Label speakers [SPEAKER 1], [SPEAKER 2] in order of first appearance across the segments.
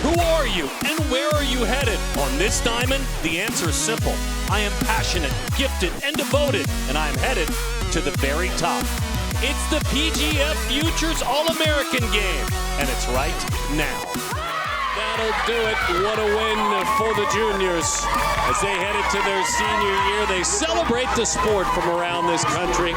[SPEAKER 1] Who are you and where are you headed? On this diamond, the answer is simple. I am passionate, gifted, and devoted, and I am headed to the very top. It's the PGF Futures All-American game, and it's right now. That'll do it. What a win for the juniors. As they head into their senior year, they celebrate the sport from around this country.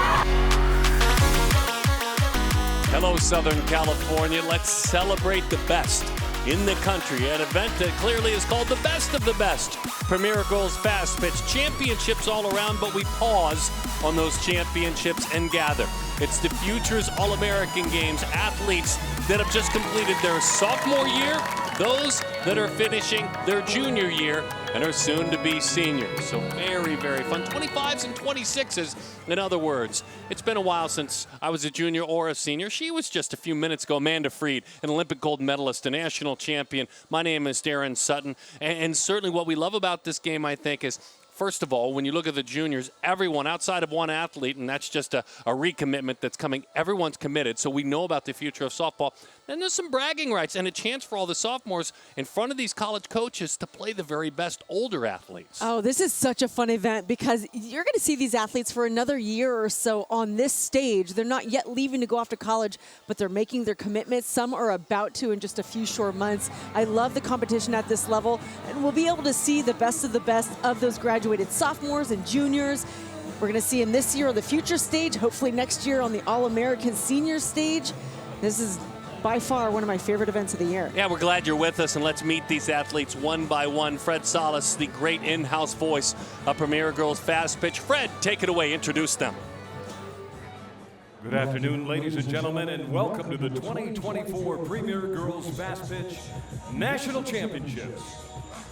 [SPEAKER 1] Hello, Southern California. Let's celebrate the best in the country. An event that clearly is called the best of the best. Premier Girls Fastpitch championships all around, but we pause on those championships and gather. It's the Futures All-American Games athletes that have just completed their sophomore year, those that are finishing their junior year and are soon to be seniors. So very, very fun. 25s and 26s, in other words. It's been a while since I was a junior or a senior. She was just a few minutes ago, Amanda Freed, an Olympic gold medalist, a national champion. My name is Darren Sutton. And certainly what we love about this game, I think, is first of all, when you look at the juniors, everyone outside of one athlete, and that's just a recommitment that's coming, everyone's committed. So we know about the future of softball. Then there's some bragging rights and a chance for all the sophomores in front of these college coaches to play the very best older athletes.
[SPEAKER 2] Oh, this is such a fun event because you're going to see these athletes for another year or so on this stage. They're not yet leaving to go off to college, but they're making their commitments. Some are about to in just a few short months. I love the competition at this level, and we'll be able to see the best of those graduated sophomores and juniors. We're going to see them this year on the future stage, hopefully next year on the All-American Senior stage. This is by far one of my favorite events of the year.
[SPEAKER 1] Yeah, we're glad you're with us, and let's meet these athletes one by one. Fred Salas, the great in-house voice of Premier Girls Fastpitch. Fred, take it away. Introduce them.
[SPEAKER 3] Good afternoon, ladies and gentlemen, and welcome to the 2024 Premier Girls Fastpitch National Championships.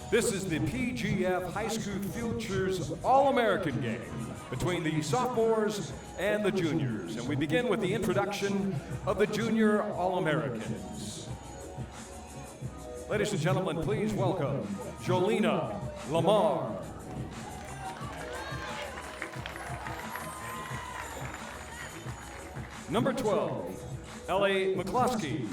[SPEAKER 3] This is the PGF High School Futures All-American game between the sophomores and the juniors. And we begin with the introduction of the Junior All-Americans. Ladies and gentlemen, please welcome Jolina Lamar. Number 12, L.A. McCloskey.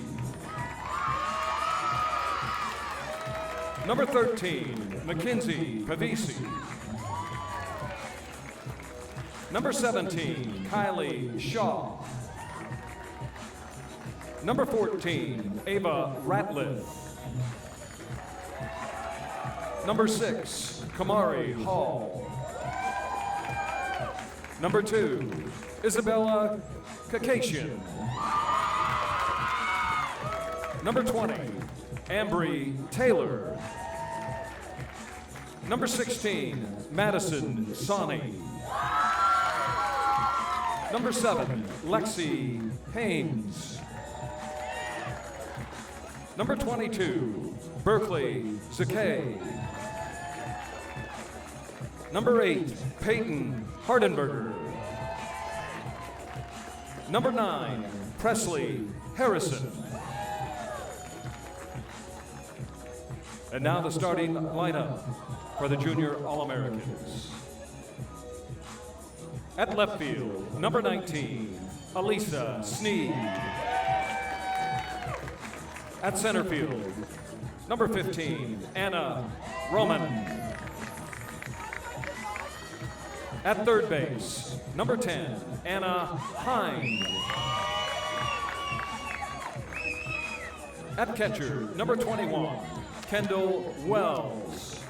[SPEAKER 3] Number 13, Mackenzie Pavisi. Number 17, Kylie Shaw. Number 14, Ava Ratliff. Number 6, Kamari Hall. Number 2, Isabella Kakasian. Number 20, Ambry Taylor. Number 16, Madison Sonny. Number 7, Lexi Haynes. Number 22, Berkeley Zakay. Number 8, Peyton Hardenberger. Number 9, Presley Harrison. And now the starting lineup for the Junior All-Americans. At left field, number 19, Alisa Sneed. At center field, number 15, Anna Roman. At third base, number 10, Anna Hine. At catcher, number 21, Kendall Wells.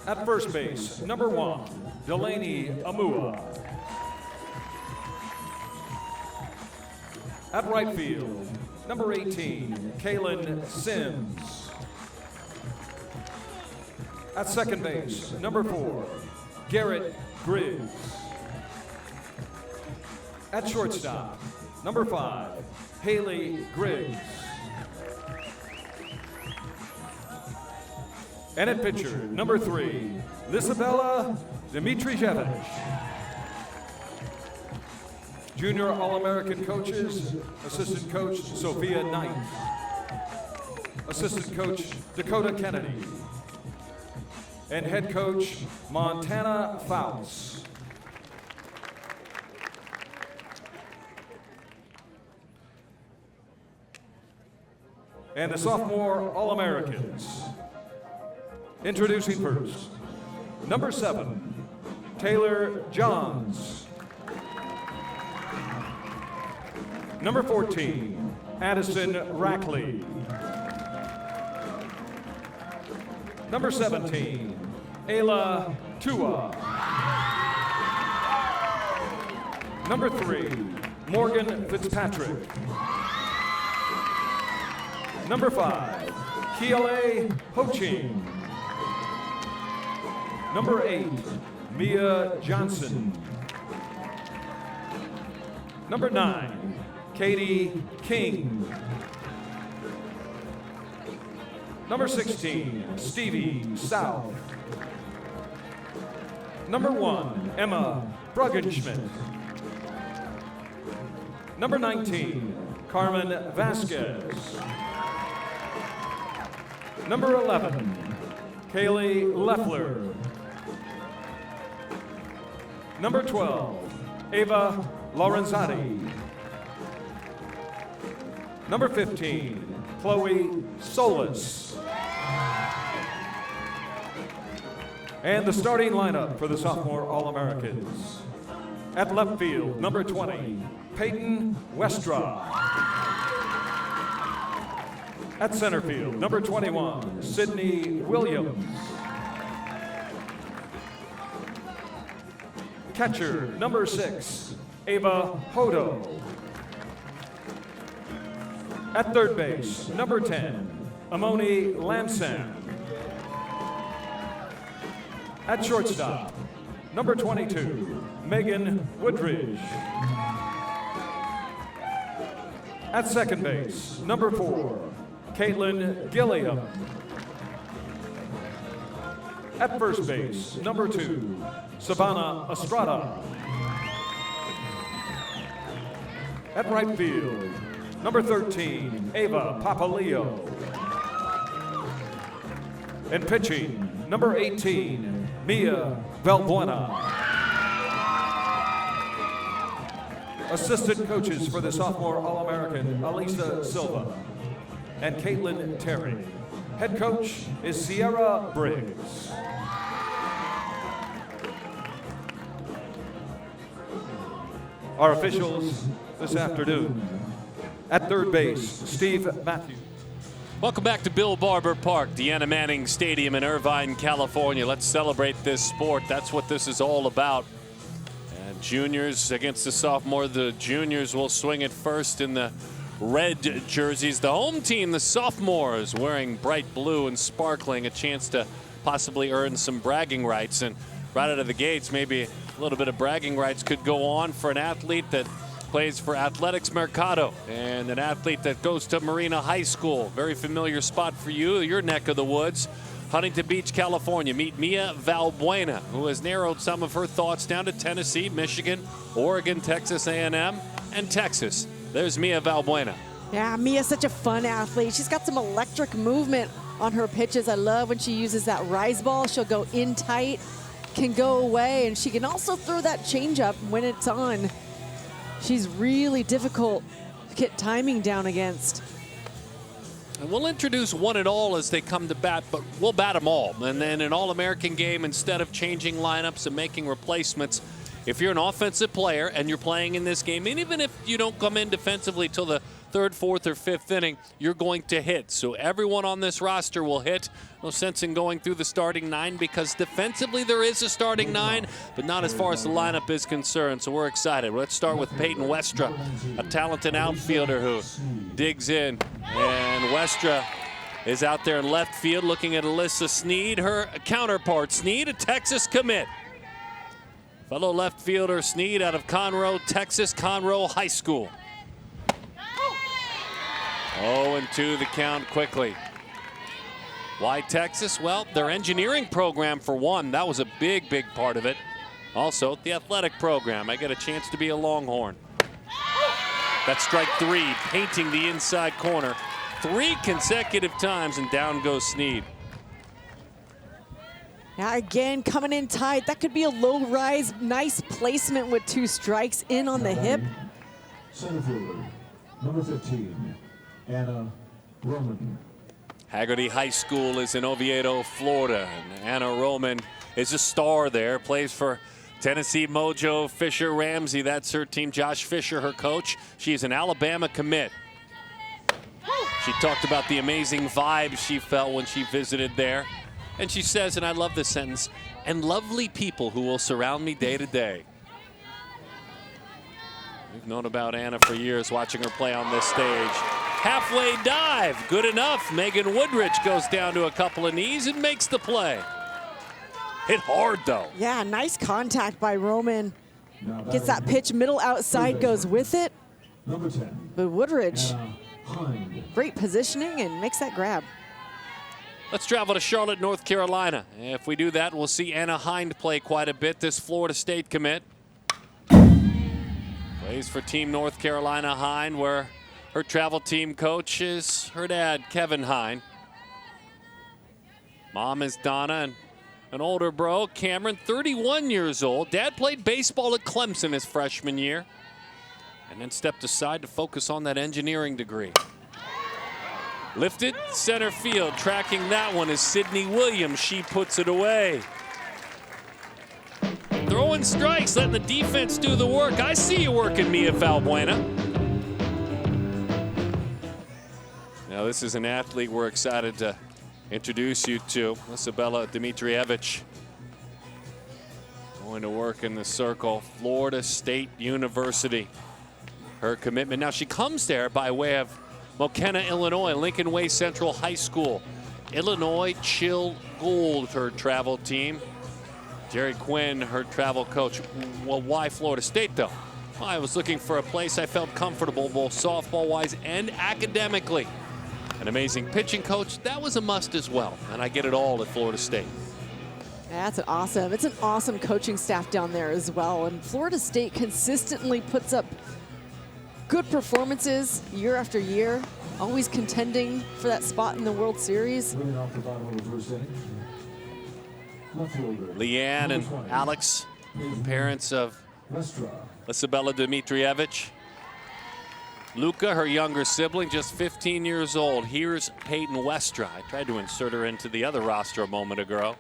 [SPEAKER 3] At first base, number 1, Delaney Amua. At right field, number 18, Kaylin Sims. At second base, number 4, Garrett Griggs. At shortstop, number 5, Haley Griggs. And at pitcher, number 3, Lisabella Dimitrijevic. Junior All-American coaches, Assistant Coach Sophia Knight. Assistant Coach Dakota Kennedy. And Head Coach Montana Fouts. and the sophomore All-Americans. Introducing first, number 7, Taylor Johns. Number 14, Addison Rackley. Number 17, Ayla Tua. Number 3, Morgan Fitzpatrick. Number 5, Kiale Hoching. Number 8, Mia Johnson. Number 9, Katie King. Number 16, Stevie South. Number 1, Emma Bruggenschmidt. Number 19, Carmen Vasquez. Number 11, Kaylee Leffler. Number 12, Ava Lorenzati. Number 15, Chloe Solis. And the starting lineup for the sophomore All-Americans. At left field, number 20, Peyton Westra. At center field, number 21, Sydney Williams. Catcher, number 6, Ava Hodo. At third base, number 10, Amoni Lamsan. At shortstop, number 22, Megan Woodridge. At second base, number 4, Caitlin Gilliam. At first base, number 2, Savannah Estrada. At right field, number 13, Ava Papaleo. And pitching, number 18, Mia Valbuena. Assistant coaches for the sophomore All-American, Alisa Silva and Caitlin Terry. Head coach is Sierra Briggs. Our officials this afternoon. At third base, Steve Matthews.
[SPEAKER 1] Welcome back to Bill Barber Park, Deanna Manning Stadium in Irvine, California. Let's celebrate this sport. That's what this is all about. And juniors against the sophomore. The juniors will swing it first in the red jerseys. The home team, the sophomores, wearing bright blue and sparkling, a chance to possibly earn some bragging rights. And right out of the gates, maybe a little bit of bragging rights could go on for an athlete that plays for Athletics Mercado and an athlete that goes to Marina High School. Very familiar spot for you, your neck of the woods. Huntington Beach, California. Meet Mia Valbuena, who has narrowed some of her thoughts down to Tennessee, Michigan, Oregon, Texas A&M, and Texas. There's Mia Valbuena.
[SPEAKER 2] Yeah, Mia's such a fun athlete. She's got some electric movement on her pitches. I love when she uses that rise ball. She'll go in tight, can go away, and she can also throw that changeup when it's on. She's really difficult to get timing down against.
[SPEAKER 1] And we'll introduce one and all as they come to bat, but we'll bat them all. And then an All-American game, instead of changing lineups and making replacements, if you're an offensive player and you're playing in this game, and even if you don't come in defensively till the 3rd, 4th, or 5th inning, you're going to hit. So everyone on this roster will hit. No sense in going through the starting 9 because defensively there is a starting 9, but not as far as the lineup is concerned. So we're excited. Let's start with Peyton Westra, a talented outfielder who digs in. And Westra is out there in left field looking at Alyssa Sneed, her counterpart. Sneed, a Texas commit. Fellow left fielder Sneed out of Conroe, Texas, Conroe High School. 0-2 the count quickly. Why Texas? Well, their engineering program for one. That was a big, big part of it. Also, the athletic program. I get a chance to be a Longhorn. That's strike 3, painting the inside corner 3 consecutive times, and down goes Sneed.
[SPEAKER 2] Yeah, again, coming in tight. That could be a low rise. Nice placement with 2 strikes in on the hip.
[SPEAKER 4] Center fielder, number 15, Anna
[SPEAKER 1] Haggerty High School is in Oviedo, Florida, and Anna Roman is a star there, plays for Tennessee Mojo Fisher Ramsey. That's her team. Josh Fisher, her coach. She's an Alabama commit. She talked about the amazing vibe she felt when she visited there. And she says, and I love this sentence, and lovely people who will surround me day to day. We've known about Anna for years, watching her play on this stage. Halfway dive, good enough. Megan Woodridge goes down to a couple of knees and makes the play. Hit hard though.
[SPEAKER 2] Yeah, nice contact by Roman. Gets that pitch middle outside, goes with it. But Woodridge, great positioning and makes that grab.
[SPEAKER 1] Let's travel to Charlotte, North Carolina. If we do that, we'll see Anna Hind play quite a bit, this Florida State commit. Plays for Team North Carolina Hind, where her travel team coach is her dad, Kevin Hind. Mom is Donna, and an older bro, Cameron, 31 years old. Dad played baseball at Clemson his freshman year, and then stepped aside to focus on that engineering degree. Lifted, center field. Tracking that one is Sydney Williams. She puts it away. Throwing strikes, letting the defense do the work. I see you working, Mia Valbuena. Now this is an athlete we're excited to introduce you to. Isabella Dimitrievich. Going to work in the circle. Florida State University. Her commitment. Now she comes there by way of Mokena, Illinois, Lincoln Way Central High School. Illinois Chill Gold, her travel team. Jerry Quinn, her travel coach. Well, why Florida State, though? Well, I was looking for a place I felt comfortable, both softball-wise and academically. An amazing pitching coach, that was a must as well. And I get it all at Florida State.
[SPEAKER 2] That's awesome. It's an awesome coaching staff down there as well. And Florida State consistently puts up good performances year after year, always contending for that spot in the World Series.
[SPEAKER 1] Leanne and Alex, parents of Isabella Dimitrievich. Luca, her younger sibling, just 15 years old. Here's Peyton Westra. I tried to insert her into the other roster a moment ago.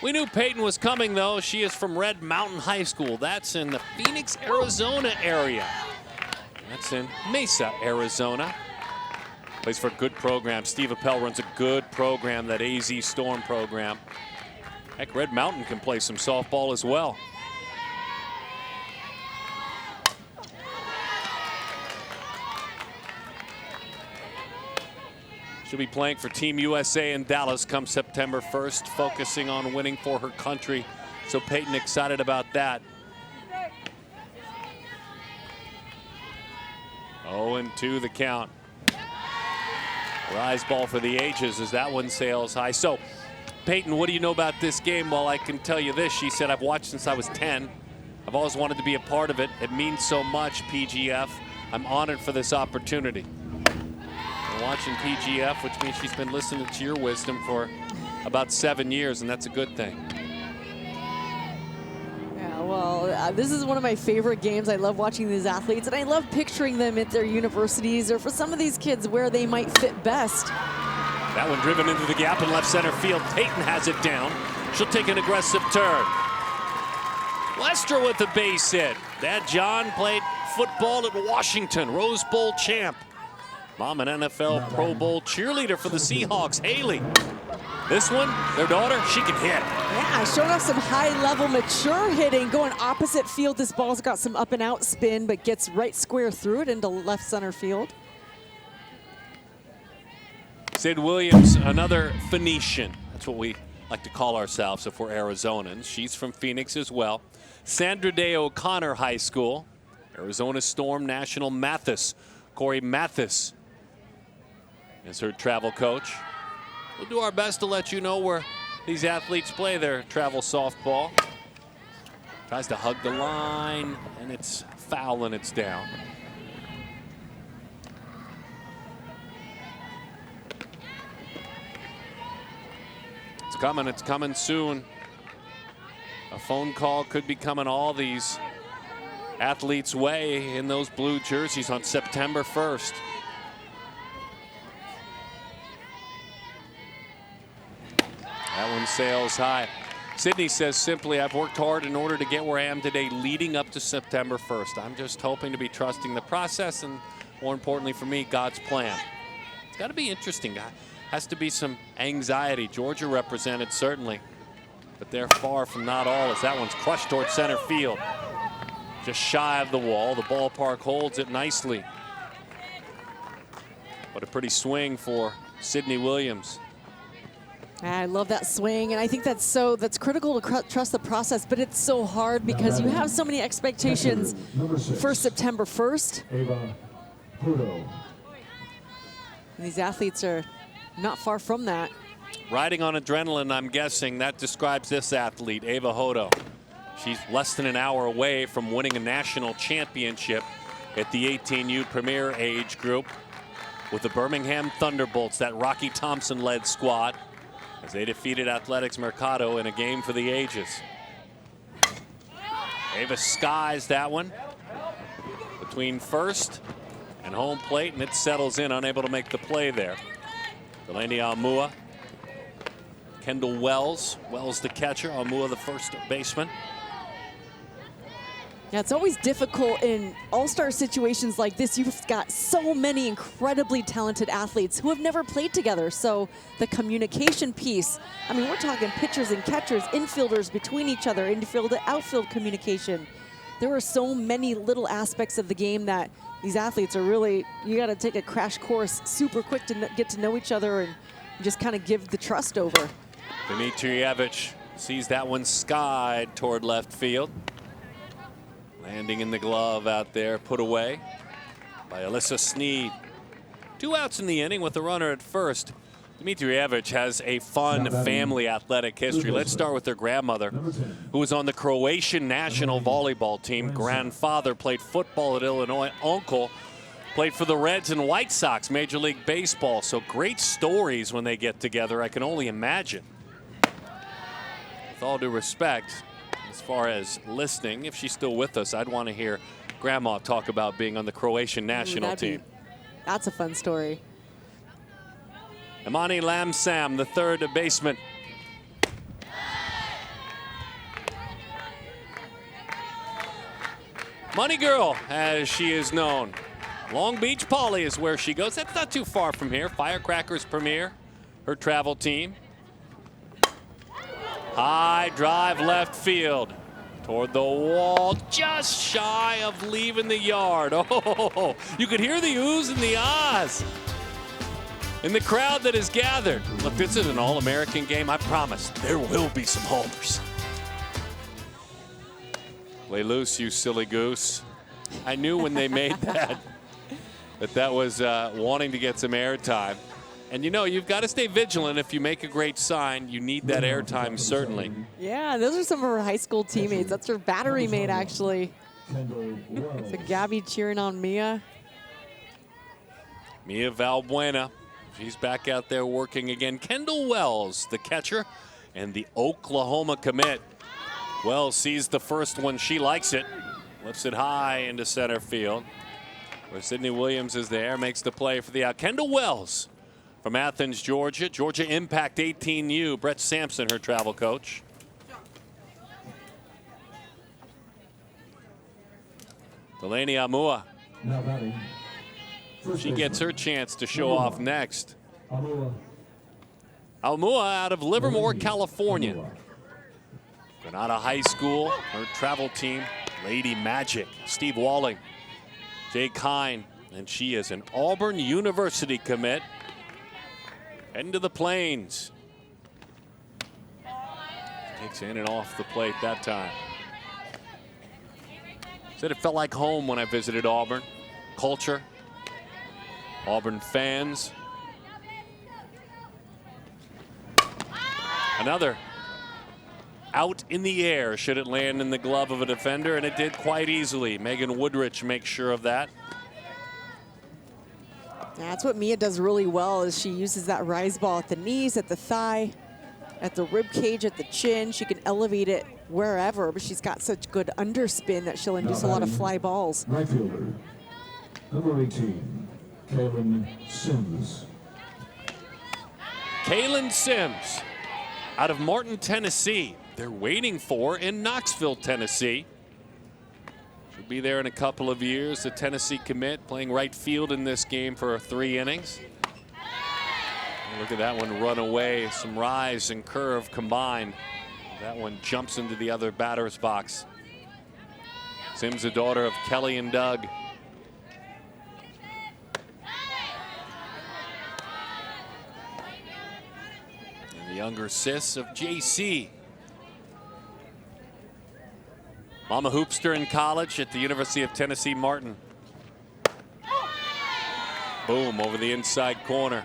[SPEAKER 1] We knew Peyton was coming, though. She is from Red Mountain High School. That's in the Phoenix, Arizona area. That's in Mesa, Arizona. Plays for a good program. Steve Appel runs a good program, that AZ Storm program. Heck, Red Mountain can play some softball as well. She'll be playing for Team USA in Dallas come September 1st, focusing on winning for her country. So Peyton excited about that. 0-2 the count. Rise ball for the ages as that one sails high. So, Peyton, what do you know about this game? Well, I can tell you this. She said, I've watched since I was 10. I've always wanted to be a part of it. It means so much, PGF. I'm honored for this opportunity. I'm watching PGF, which means she's been listening to your wisdom for about 7 years, and that's a good thing.
[SPEAKER 2] Well, this is one of my favorite games. I love watching these athletes, and I love picturing them at their universities or for some of these kids where they might fit best.
[SPEAKER 1] That one driven into the gap in left center field. Peyton has it down. She'll take an aggressive turn. Westra with the base hit. Dad John played football at Washington, Rose Bowl champ. Mom, an NFL Pro Bowl cheerleader for the Seahawks, Haley. This one, their daughter, she can hit.
[SPEAKER 2] Yeah, showing off some high-level, mature hitting, going opposite field. This ball's got some up and out spin, but gets right square through it into left center field.
[SPEAKER 1] Sid Williams, another Phoenician. That's what we like to call ourselves if we're Arizonans. She's from Phoenix as well. Sandra Day O'Connor High School. Arizona Storm National Mathis. Corey Mathis is her travel coach. We'll do our best to let you know where these athletes play their travel softball. Tries to hug the line, and it's foul and it's down. It's coming soon. A phone call could be coming all these athletes' way in those blue jerseys on September 1st. sails high. Sydney says simply, I've worked hard in order to get where I am today leading up to September 1st. I'm just hoping to be trusting the process and, more importantly for me, God's plan. It's got to be interesting. Has to be some anxiety. Georgia represented, certainly. But they're far from not all as that one's crushed towards center field. Just shy of the wall. The ballpark holds it nicely. But a pretty swing for Sydney Williams.
[SPEAKER 2] I love that swing, and I think that's critical to trust the process, but it's so hard because you have so many expectations for September 1st. And these athletes are not far from that.
[SPEAKER 1] Riding on adrenaline, I'm guessing that describes this athlete, Ava Hodo. She's less than an hour away from winning a national championship at the 18U Premier age group with the Birmingham Thunderbolts, that Rocky Thompson-led squad, as they defeated Athletics Mercado in a game for the ages. Ava skies that one between first and home plate, and it settles in, unable to make the play there. Delaney Almua, Kendall Wells the catcher, Almua the first baseman.
[SPEAKER 2] Yeah, it's always difficult in all-star situations like this. You've got so many incredibly talented athletes who have never played together. So the communication piece, I mean, we're talking pitchers and catchers, infielders between each other, infield to outfield communication. There are so many little aspects of the game that these athletes are really, you got to take a crash course super quick to get to know each other and just kind of give the trust over.
[SPEAKER 1] Dmitrievich sees that one skied toward left field. Landing in the glove out there, put away by Alyssa Sneed. 2 outs in the inning with the runner at first. Dmitrievich has a fun family athletic history. Let's start with their grandmother, who was on the Croatian national volleyball team. Grandfather played football at Illinois. Uncle played for the Reds and White Sox, Major League Baseball. So great stories when they get together, I can only imagine. With all due respect, as far as listening, if she's still with us, I'd want to hear Grandma talk about being on the Croatian national team.
[SPEAKER 2] That's a fun story.
[SPEAKER 1] Imani Lamsam, the third baseman. Money Girl, as she is known. Long Beach Poly is where she goes. That's not too far from here. Firecrackers Premier, her travel team. High drive left field toward the wall, just shy of leaving the yard. Oh, you could hear the oohs and the ahs in the crowd that is gathered. Look, this is an All-American game. I promise there will be some homers. Lay loose, you silly goose. I knew when they made that was wanting to get some airtime. And you know, you've got to stay vigilant. If you make a great sign, you need that airtime, certainly.
[SPEAKER 2] Yeah, those are some of her high school teammates. That's her battery mate, actually. So Gabby cheering on Mia.
[SPEAKER 1] Mia Valbuena, she's back out there working again. Kendall Wells, the catcher, and the Oklahoma commit. Wells sees the first one. She likes it. Lifts it high into center field, where Sydney Williams is there, makes the play for the out. Kendall Wells from Athens, Georgia. Georgia Impact 18U. Brett Sampson, her travel coach. Delaney Almua. She gets her chance to show off next. Almua out of Livermore, California. Granada High School, her travel team, Lady Magic. Steve Walling, Jay Kine, and she is an Auburn University commit. Heading to the Plains. Takes in and off the plate that time. Said it felt like home when I visited Auburn. Culture, Auburn fans. Another out in the air should it land in the glove of a defender, and it did quite easily. Megan Woodrich makes sure of that.
[SPEAKER 2] That's what Mia does really well, is she uses that rise ball at the knees, at the thigh, at the rib cage, at the chin. She can elevate it wherever, but she's got such good underspin that she'll induce a lot of fly balls.
[SPEAKER 4] Right fielder, number 18, Kaylin Sims.
[SPEAKER 1] Kaylin Sims out of Martin, Tennessee. They're waiting for in Knoxville, Tennessee. She'll be there in a couple of years. The Tennessee commit playing right field in this game for 3 innings. And look at that one run away. Some rise and curve combined. That one jumps into the other batter's box. Sim's the daughter of Kelly and Doug. And the younger sis of JC. Mama hoopster in college at the University of Tennessee Martin. Boom, over the inside corner.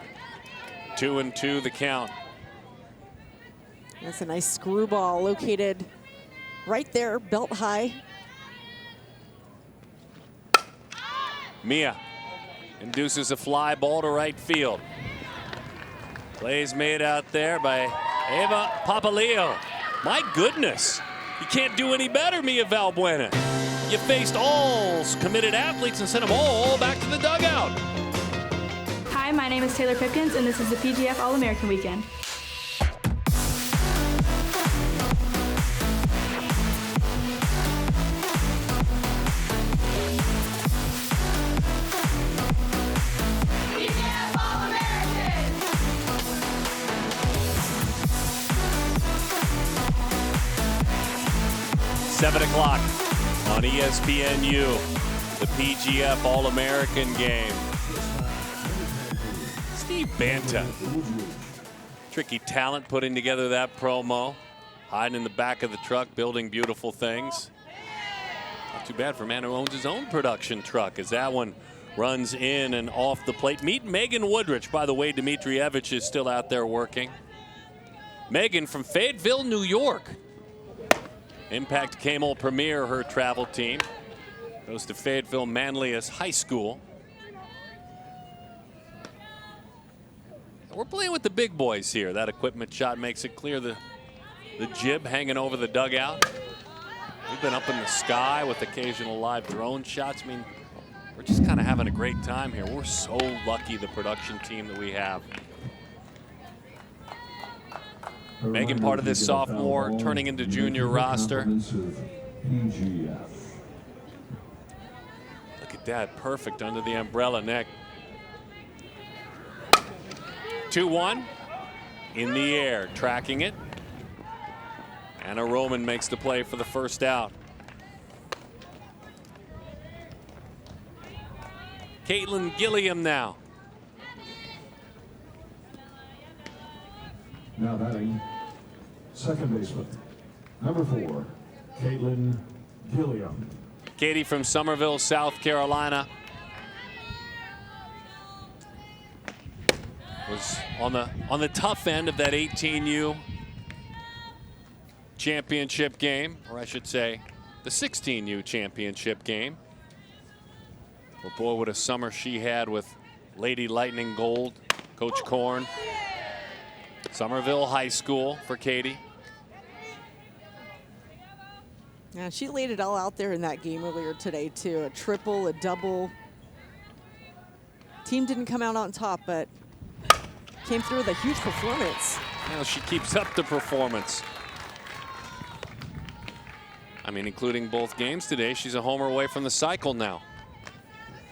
[SPEAKER 1] 2-2 the count.
[SPEAKER 2] That's a nice screwball located right there, belt high.
[SPEAKER 1] Mia induces a fly ball to right field. Plays made out there by Eva Papaleo. My goodness, you can't do any better, Mia Valbuena. You faced all committed athletes and sent them all back to the dugout.
[SPEAKER 5] Hi, my name is Taylor Pipkins, and this is the PGF All-American Weekend.
[SPEAKER 6] PGF All-American!
[SPEAKER 1] 7 o'clock on ESPNU, the PGF All-American game. Steve Banta. Tricky talent putting together that promo. Hiding in the back of the truck, building beautiful things. Not too bad for a man who owns his own production truck, as that one runs in and off the plate. Meet Megan Woodrich. By the way, Dmitrievich is still out there working. Megan from Fayetteville, New York. Impact Camel Premier, her travel team. Goes to Fayetteville Manlius High School. We're playing with the big boys here. That equipment shot makes it clear the jib hanging over the dugout. We've been up in the sky with occasional live drone shots. I mean, we're just kind of having a great time here. We're so lucky, the production team that we have. Megan, part of this sophomore, turning into junior roster. Look at that, perfect under the umbrella neck. 2-1 in the air, tracking it. Anna Roman makes the play for the first out. Caitlin Gilliam now.
[SPEAKER 4] Now batting, second baseman, number 4, Caitlin Gilliam.
[SPEAKER 1] Katie from Somerville, South Carolina. Was on the tough end of that 18U championship game, or I should say the 16U championship game. Well, boy, what a summer she had with Lady Lightning Gold, Coach Korn. Somerville High School for Katie.
[SPEAKER 2] Yeah, she laid it all out there in that game earlier today too. A triple, a double. Team didn't come out on top, but came through with a huge performance.
[SPEAKER 1] Well, she keeps up the performance. I mean, including both games today, she's a homer away from the cycle now.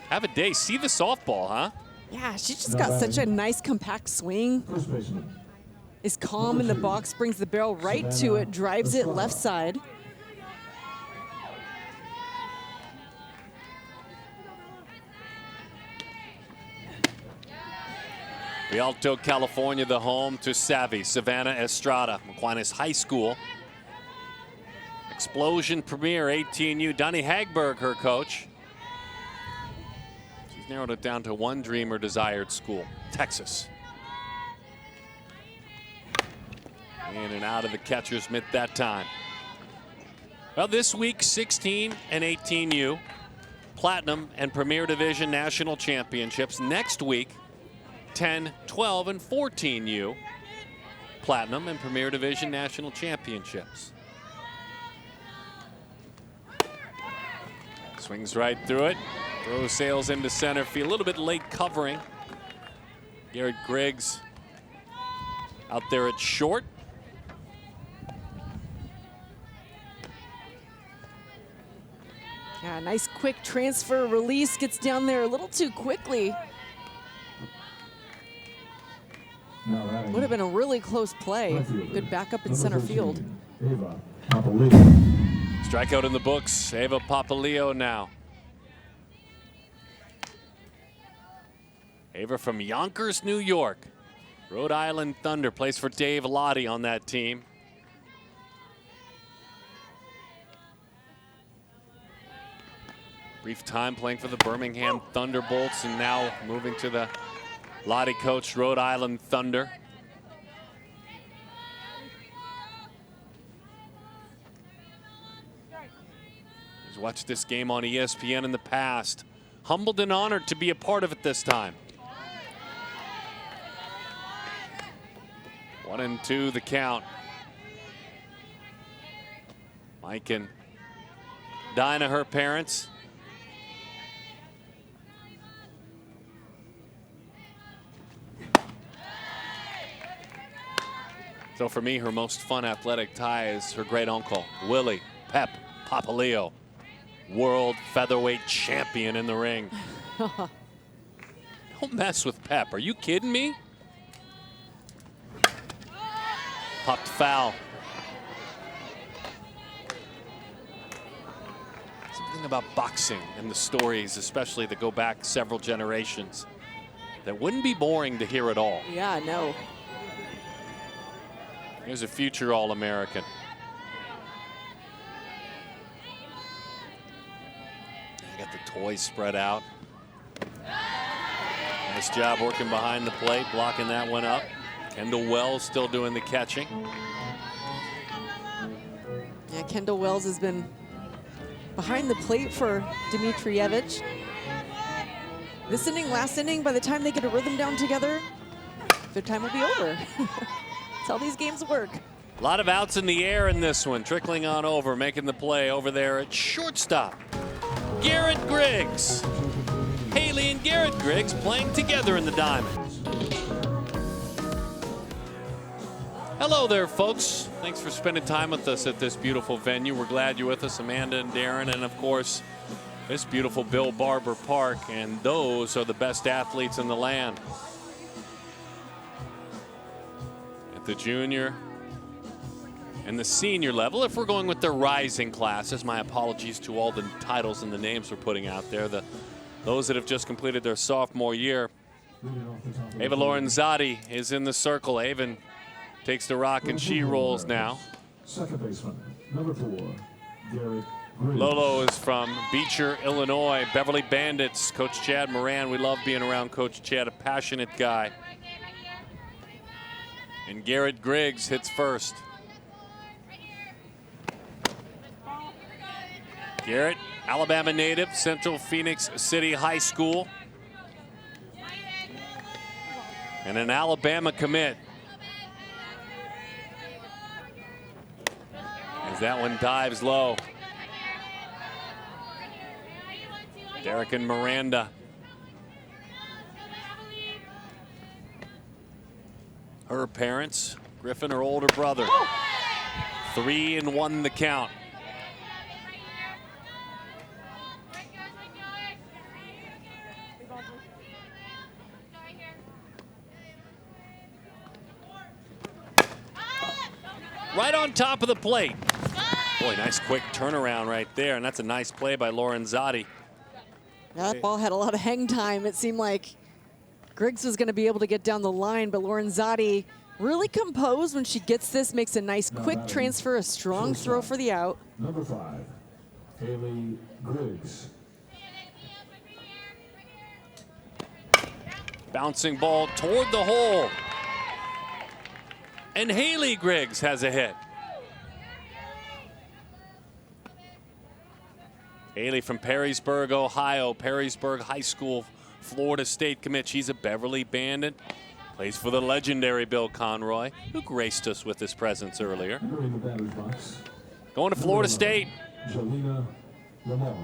[SPEAKER 1] Have a day. See the softball, huh?
[SPEAKER 2] Yeah, she just got such a nice compact swing.
[SPEAKER 4] First baseman,
[SPEAKER 2] Is calm in the box, brings the barrel right to it, drives it left side.
[SPEAKER 1] Rialto, California, the home to Savvy, Savannah Estrada, Aquinas High School. Explosion Premier 18U, Donnie Hagberg, her coach. She's narrowed it down to one dream or desired school, Texas. In and out of the catcher's mitt that time. Well, this week, 16 and 18U, Platinum and Premier Division National Championships. Next week, 10, 12, and 14U, Platinum and Premier Division National Championships. Swings right through it. Throw sails into center field. A little bit late covering. Garrett Griggs out there at short.
[SPEAKER 2] Yeah, nice quick transfer release, gets down there a little too quickly. Would have been a really close play. Good backup in center field.
[SPEAKER 1] Strikeout in the books, Ava Papaleo now. Ava from Yonkers, New York. Rhode Island Thunder, plays for Dave Lottie on that team. Brief time playing for the Birmingham Thunderbolts and now moving to the Lottie coached Rhode Island Thunder. He's watched this game on ESPN in the past. Humbled and honored to be a part of it this time. 1-2 the count. Mike and Dinah, her parents. So for me, her most fun athletic tie is her great uncle, Willie Pep Papaleo, world featherweight champion in the ring. Don't mess with Pep. Are you kidding me? Popped foul. Something about boxing and the stories, especially that go back several generations, that wouldn't be boring to hear at all.
[SPEAKER 2] Yeah, no.
[SPEAKER 1] Here's a future All-American. Got the toys spread out. Nice job working behind the plate, blocking that one up. Kendall Wells still doing the catching.
[SPEAKER 2] Yeah, Kendall Wells has been behind the plate for Dmitrievich. This inning, last inning, by the time they get a rhythm down together, their time will be over. That's how these games work.
[SPEAKER 1] A lot of outs in the air in this one, trickling on over, making the play over there at shortstop. Garrett Griggs. Haley and Garrett Griggs playing together in the diamond. Hello there, folks. Thanks for spending time with us at this beautiful venue. We're glad you're with us, Amanda and Darren, and of course, this beautiful Bill Barber Park, and those are the best athletes in the land. At the junior and the senior level, if we're going with the rising classes, my apologies to all the titles and the names we're putting out there, those that have just completed their sophomore year. Ava Lorenzotti is in the circle. Ava takes the rock and she rolls now.
[SPEAKER 4] Second baseman, number 4, Garrett Griggs.
[SPEAKER 1] Lolo is from Beecher, Illinois. Beverly Bandits, Coach Chad Moran. We love being around Coach Chad, a passionate guy. And Garrett Griggs hits first. Garrett, Alabama native, Central Phoenix City High School. And an Alabama commit. As that one dives low. Derek and Miranda. Her parents, Griffin, her older brother. 3-1 the count. Right on top of the plate. Boy, nice quick turnaround right there, and that's a nice play by Lorenzotti.
[SPEAKER 2] Yeah, that ball had a lot of hang time. It seemed like Griggs was going to be able to get down the line, but Lorenzotti really composed when she gets this, makes a nice quick transfer, a strong throw for the out.
[SPEAKER 4] Number 5, Haley Griggs.
[SPEAKER 1] Bouncing ball toward the hole. And Haley Griggs has a hit. Haley from Perrysburg, Ohio, Perrysburg High School, Florida State commit. She's a Beverly Bandit. Plays for the legendary Bill Conroy, who graced us with his presence earlier. Going to Florida State.
[SPEAKER 4] Jelena Lamar.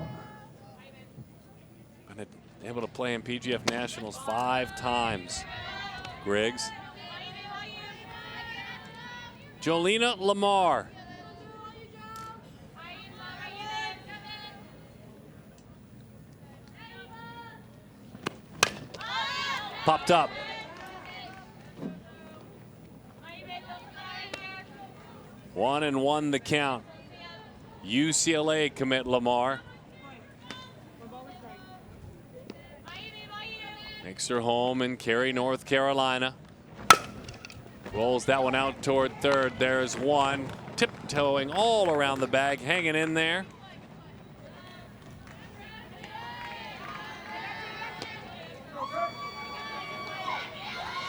[SPEAKER 1] Been able to play in PGF Nationals 5 times. Griggs. Jolena Lamar. Popped up. One and one the count. UCLA commit Lamar. Makes her home in Cary, North Carolina. Rolls that one out toward third. There's one. Tiptoeing all around the bag, hanging in there.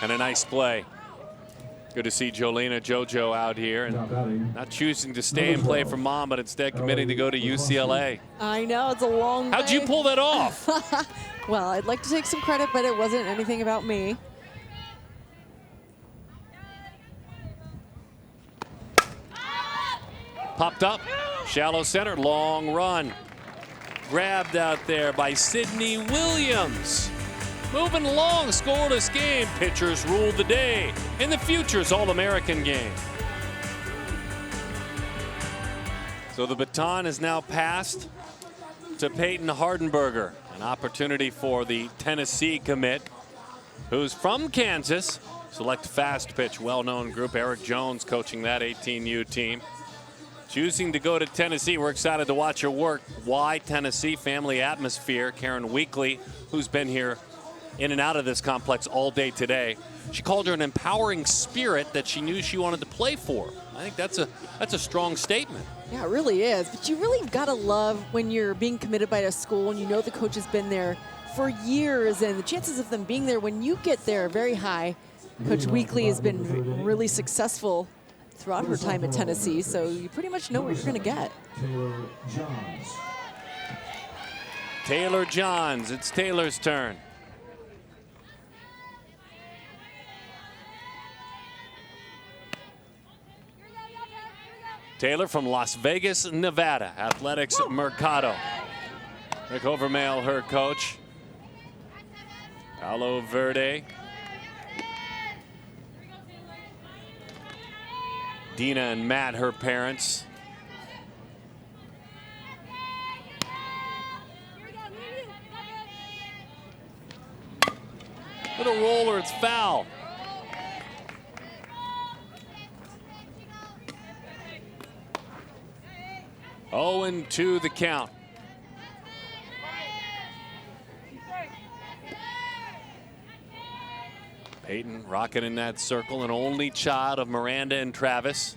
[SPEAKER 1] And a nice play. Good to see Jolena JoJo out here and not choosing to stay and play for mom, but instead committing to go to UCLA.
[SPEAKER 2] I know, it's a long
[SPEAKER 1] How'd you pull that off?
[SPEAKER 2] Well, I'd like to take some credit, but it wasn't anything about me.
[SPEAKER 1] Popped up, shallow center, long run. Grabbed out there by Sydney Williams. Moving along, scoreless game. Pitchers ruled the day in the Futures All-American game. So the baton is now passed to Peyton Hardenberger. An opportunity for the Tennessee commit, who's from Kansas. Select Fastpitch, well-known group. Eric Jones coaching that 18U team. Choosing to go to Tennessee. We're excited to watch her work. Why Tennessee? Family atmosphere. Karen Weekly, who's been here in and out of this complex all day today. She called her an empowering spirit that she knew she wanted to play for. I think that's a strong statement.
[SPEAKER 2] Yeah, it really is. But you really got to love when you're being committed by a school and you know the coach has been there for years, and the chances of them being there when you get there are very high. Coach Weekly has been really successful throughout her time at Tennessee, so you pretty much know what you're going to get.
[SPEAKER 1] Taylor Johns, it's Taylor's turn. Taylor from Las Vegas, Nevada, Athletics Mercado. Rick Overmail, her coach. Palo Verde. Dina and Matt, her parents. Little roller, it's foul. Oh, and 2 the count. Peyton rocking in that circle, an only child of Miranda and Travis.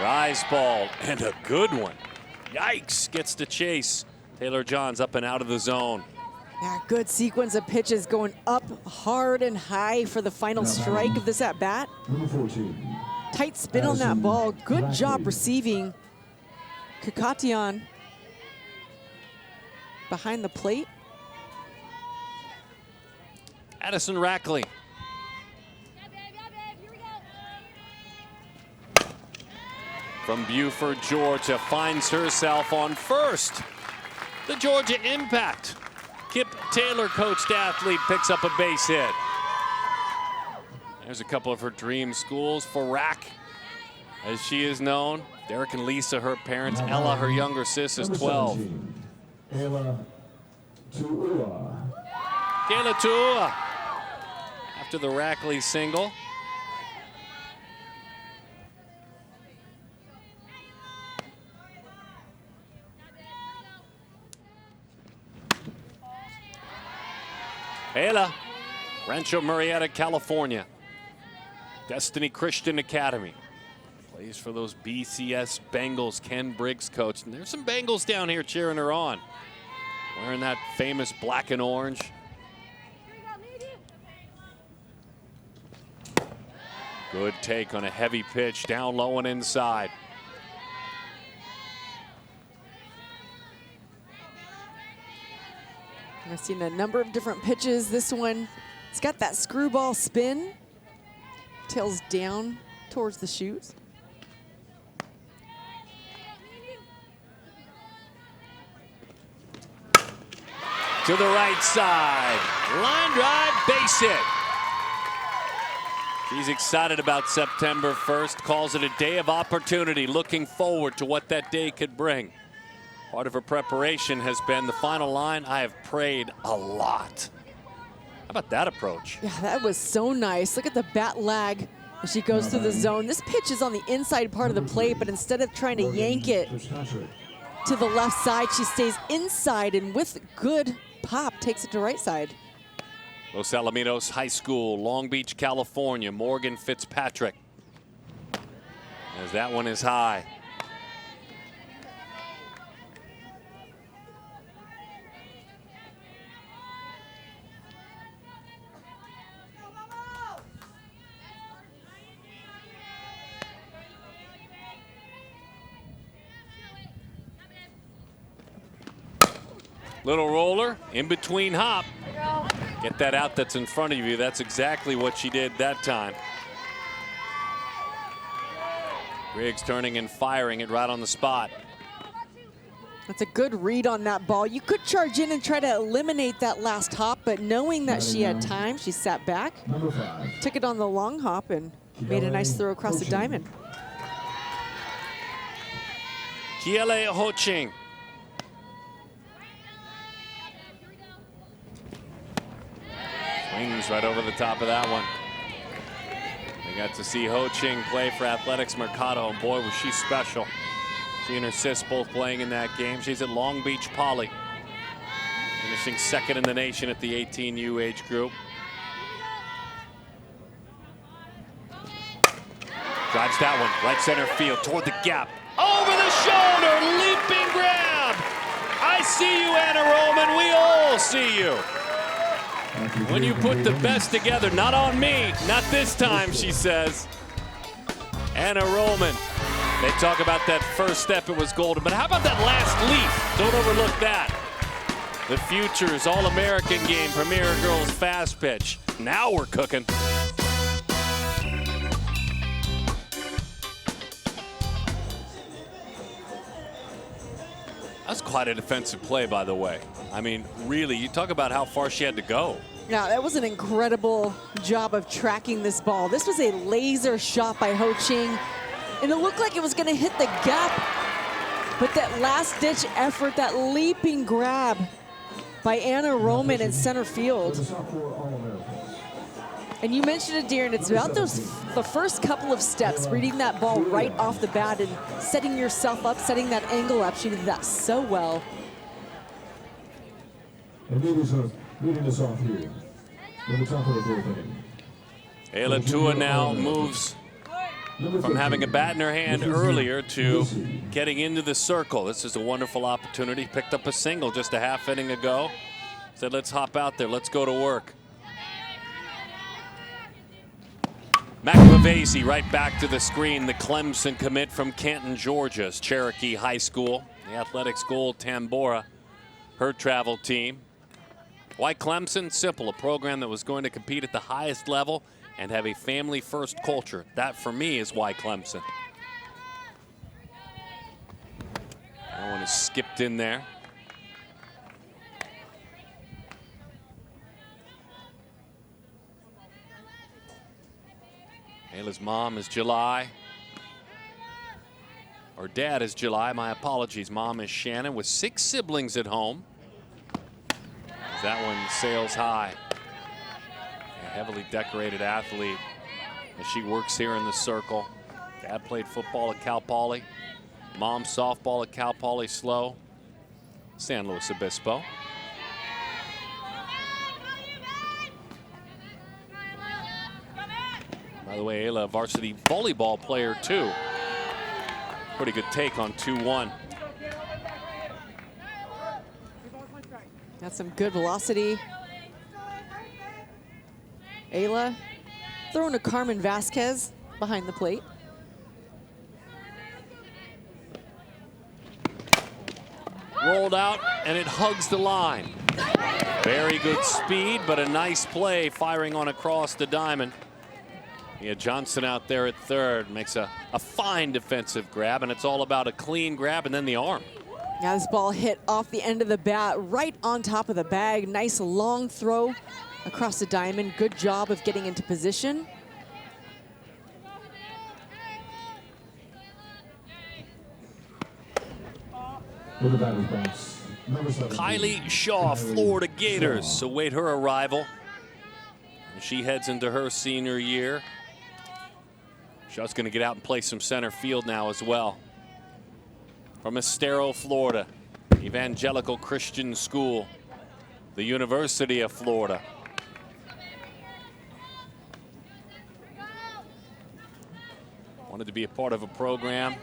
[SPEAKER 1] Rise ball, and a good one. Yikes, gets to chase. Taylor Johns up and out of the zone.
[SPEAKER 2] Yeah, good sequence of pitches going up hard and high for the final strike of this at-bat. Tight spin on that ball. Good job receiving. Kakatian behind the plate.
[SPEAKER 1] Addison Rackley. From Buford, Georgia, finds herself on first. The Georgia Impact. Kip Taylor, coached athlete, picks up a base hit. There's a couple of her dream schools for Rack, as she is known. Derek and Lisa, her parents. Ella, her younger sis, is 12.
[SPEAKER 4] Kayla Tuua.
[SPEAKER 1] Kayla Tuua, after the Rackley single. Ayla, Rancho Murrieta, California. Destiny Christian Academy. Plays for those BCS Bengals, Ken Briggs coach. And there's some Bengals down here cheering her on. Wearing that famous black and orange. Good take on a heavy pitch, down low and inside.
[SPEAKER 2] I've seen a number of different pitches. This one, it's got that screwball spin. Tails down towards the chute.
[SPEAKER 1] To the right side. Line drive, base hit. She's excited about September 1st, calls it a day of opportunity, looking forward to what that day could bring. Part of her preparation has been the final line. I have prayed a lot. How about that approach?
[SPEAKER 2] Yeah, that was so nice. Look at the bat lag as she goes through the zone. This pitch is on the inside part of the plate, but instead of trying to yank it to the left side, she stays inside and with good pop takes it to right side.
[SPEAKER 1] Los Alamitos High School, Long Beach, California. Morgan Fitzpatrick. As that one is high. Little roller, in between hop. Get that out that's in front of you. That's exactly what she did that time. Riggs turning and firing it right on the spot.
[SPEAKER 2] That's a good read on that ball. You could charge in and try to eliminate that last hop, but knowing that she had time, she sat back, took it on the long hop, and made a nice throw across the diamond.
[SPEAKER 1] Kiele Ho-Ching. Swings right over the top of that one. We got to see Ho-Ching play for Athletics Mercado, and boy, was she special. She and her sis both playing in that game. She's at Long Beach Poly, finishing second in the nation at the 18U age group. Drives that one right center field toward the gap. Over the shoulder, leaping grab. I see you, Anna Roman. We all see you. When you put the best together, not on me, not this time, she says. Anna Roman. They talk about that first step, it was golden, but how about that last leap? Don't overlook that. The Futures All-American game, Premier Girls Fast Pitch. Now we're cooking. That's quite a defensive play, by the way. I mean, really, you talk about how far she had to go.
[SPEAKER 2] Yeah, that was an incredible job of tracking this ball. This was a laser shot by Ho-Ching, and it looked like it was going to hit the gap. But that last-ditch effort, that leaping grab by Anna Roman in center field. And you mentioned it, Darren, it's about the first couple of steps, reading that ball right off the bat and setting yourself up, setting that angle up. She did that so well.
[SPEAKER 4] And leading us off here in the top of the bullpen.
[SPEAKER 1] Ayla Tua now moves from having a bat in her hand earlier to getting into the circle. This is a wonderful opportunity. Picked up a single just a half inning ago. Said, let's hop out there. Let's go to work. McAvey right back to the screen. The Clemson commit from Canton, Georgia's Cherokee High School. The Athletics Gold Tambora, her travel team. Why Clemson? Simple, a program that was going to compete at the highest level and have a family-first culture. That, for me, is why Clemson. That one is skipped in there. Ayla's mom is July. Or dad is July, my apologies. Mom is Shannon with 6 siblings at home. That one sails high. A heavily decorated athlete as she works here in the circle. Dad played football at Cal Poly. Mom softball at Cal Poly SLO. San Luis Obispo. By the way, Ayla, varsity volleyball player too. Pretty good take on 2-1.
[SPEAKER 2] Got some good velocity. Ayla throwing to Carmen Vasquez behind the plate.
[SPEAKER 1] Rolled out, and it hugs the line. Very good speed, but a nice play firing on across the diamond. Yeah, Johnson out there at third makes a fine defensive grab, and it's all about a clean grab and then the arm.
[SPEAKER 2] Now this ball hit off the end of the bat, right on top of the bag. Nice long throw across the diamond. Good job of getting into position.
[SPEAKER 4] With the batter's box, number 17.
[SPEAKER 1] Kylie Shaw, Florida Gators, await her arrival. She heads into her senior year. Shaw's going to get out and play some center field now as well. From Estero, Florida, Evangelical Christian School, the University of Florida. Wanted to be a part of a program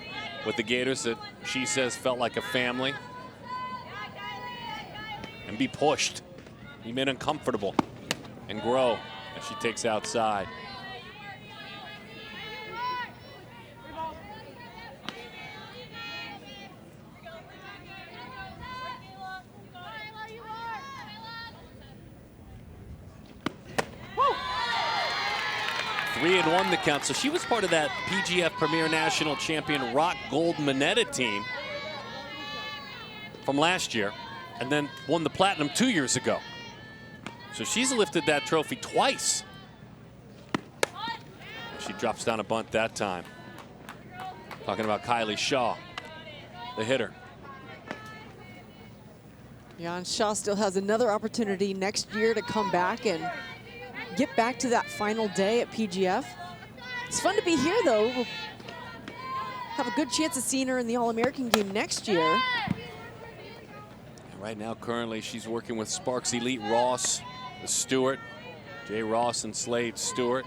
[SPEAKER 1] with the Gators that she says felt like a family. And be pushed, be made uncomfortable, and grow as she takes outside. Three and one the count. So she was part of that PGF Premier National Champion Rock Gold Minetta team from last year, and then won the Platinum 2 years ago. So she's lifted that trophy twice. She drops down a bunt that time. Talking about Kylie Shaw, the hitter.
[SPEAKER 2] Yeah, and Shaw still has another opportunity next year to come back and get back to that final day at PGF. It's fun to be here, though. We'll have a good chance of seeing her in the All-American game next year.
[SPEAKER 1] Right now, currently, she's working with Sparks Elite Ross, Stewart, Jay Ross and Slade Stewart.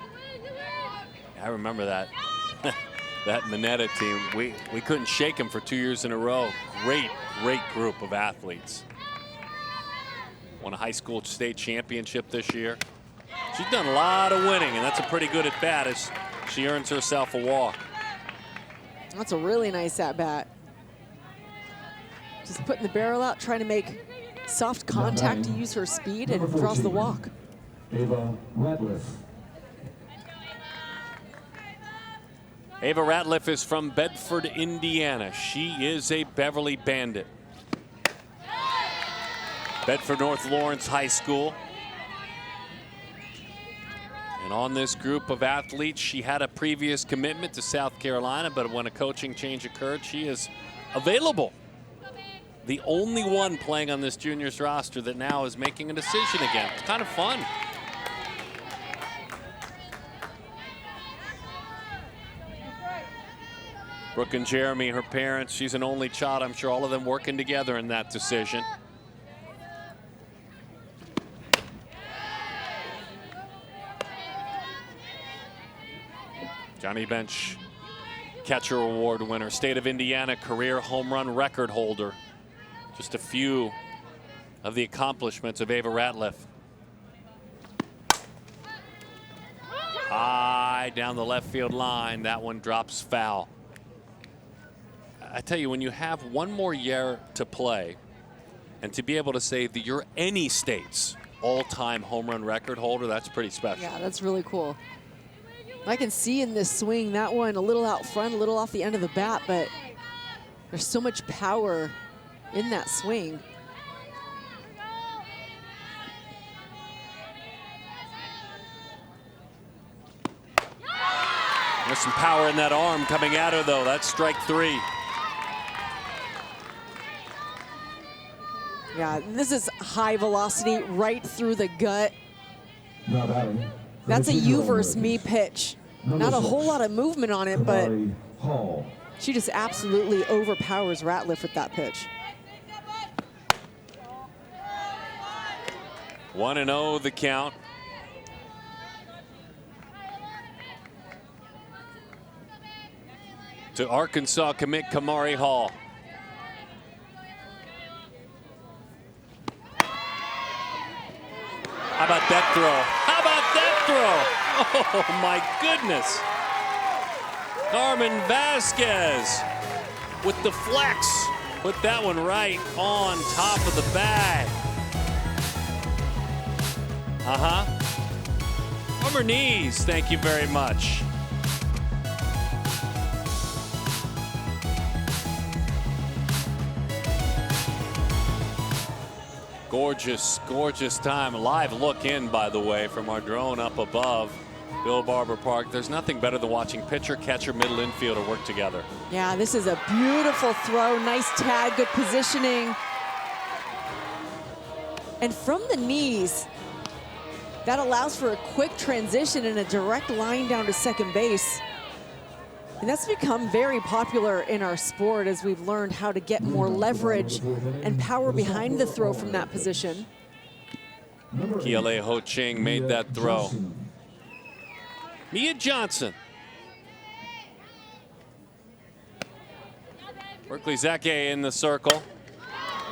[SPEAKER 1] I remember that. That Minetta team. We couldn't shake them for 2 years in a row. Great group of athletes. Won a high school state championship this year. She's done a lot of winning, and that's a pretty good at bat as she earns herself a walk.
[SPEAKER 2] That's a really nice at-bat. Just putting the barrel out, trying to make soft contact to use her speed, and draws the walk.
[SPEAKER 4] Ava Ratliff.
[SPEAKER 1] Ava Ratliff is from Bedford, Indiana. She is a Beverly Bandit. Bedford North Lawrence High School. And on this group of athletes, she had a previous commitment to South Carolina, but when a coaching change occurred, she is available. The only one playing on this juniors roster that now is making a decision again. It's kind of fun. Brooke and Jeremy, her parents, she's an only child. I'm sure all of them working together in that decision. Johnny Bench, catcher award winner, State of Indiana career home run record holder. Just a few of the accomplishments of Ava Ratliff. High down the left field line, that one drops foul. I tell you, when you have one more year to play and to be able to say that you're any state's all-time home run record holder, that's pretty special.
[SPEAKER 2] Yeah, that's really cool. I can see in this swing that one a little out front, a little off the end of the bat, but there's so much power in that swing.
[SPEAKER 1] There's some power in that arm coming at her, though. That's strike three.
[SPEAKER 2] Yeah, this is high velocity right through the gut.
[SPEAKER 4] Now batting.
[SPEAKER 2] That's a you versus me pitch. Not a whole lot of movement on it, but
[SPEAKER 4] Hall.
[SPEAKER 2] she just absolutely overpowers Ratliff with that pitch.
[SPEAKER 1] 1-0 the count. To Arkansas commit Kamari Hall. How about that throw? How about that throw? Oh my goodness. Carmen Vasquez with the flex. Put that one right on top of the bag. From her knees, thank you very much. Gorgeous, gorgeous time. A live look in, by the way, from our drone up above. Bill Barber Park. There's nothing better than watching pitcher, catcher, middle infielder work together.
[SPEAKER 2] Yeah, this is a beautiful throw. Nice tag, good positioning. And from the knees, that allows for a quick transition and a direct line down to second base. And that's become very popular in our sport as we've learned how to get more leverage and power behind the throw from that position.
[SPEAKER 1] Kiale Ho Ching made that throw. Mia Johnson. Berkeley Zeke in the circle.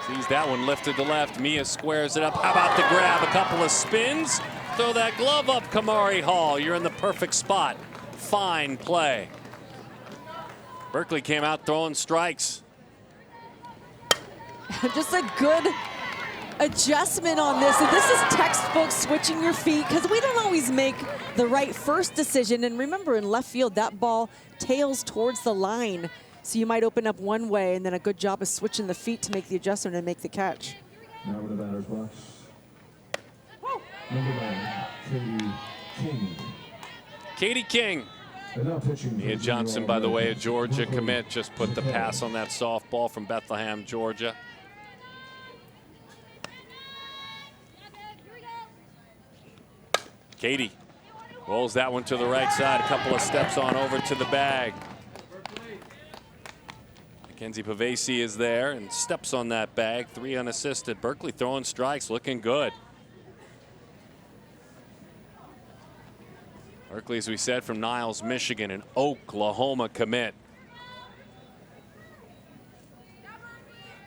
[SPEAKER 1] Sees that one lifted to left. Mia squares it up. How about the grab? A couple of spins. Throw that glove up, Kamari Hall. You're in the perfect spot. Fine play. Berkeley came out throwing strikes.
[SPEAKER 2] Just a good adjustment on this. And this is textbook switching your feet, because we don't always make the right first decision. And remember, in left field, that ball tails towards the line. So you might open up one way, and then a good job of switching the feet to make the adjustment and make the catch.
[SPEAKER 4] Now in the batter's box, number 9, Katie King.
[SPEAKER 1] Katie King.
[SPEAKER 4] And now pitching.
[SPEAKER 1] Mia Johnson, by the way, a Georgia commit, just put the pass on that softball from Bethlehem, Georgia. Katie rolls that one to the right side, a couple of steps on over to the bag. Mackenzie Pavesi is there and steps on that bag, 3 unassisted. Berkeley throwing strikes, looking good. Berkeley, as we said, from Niles, Michigan, an Oklahoma commit.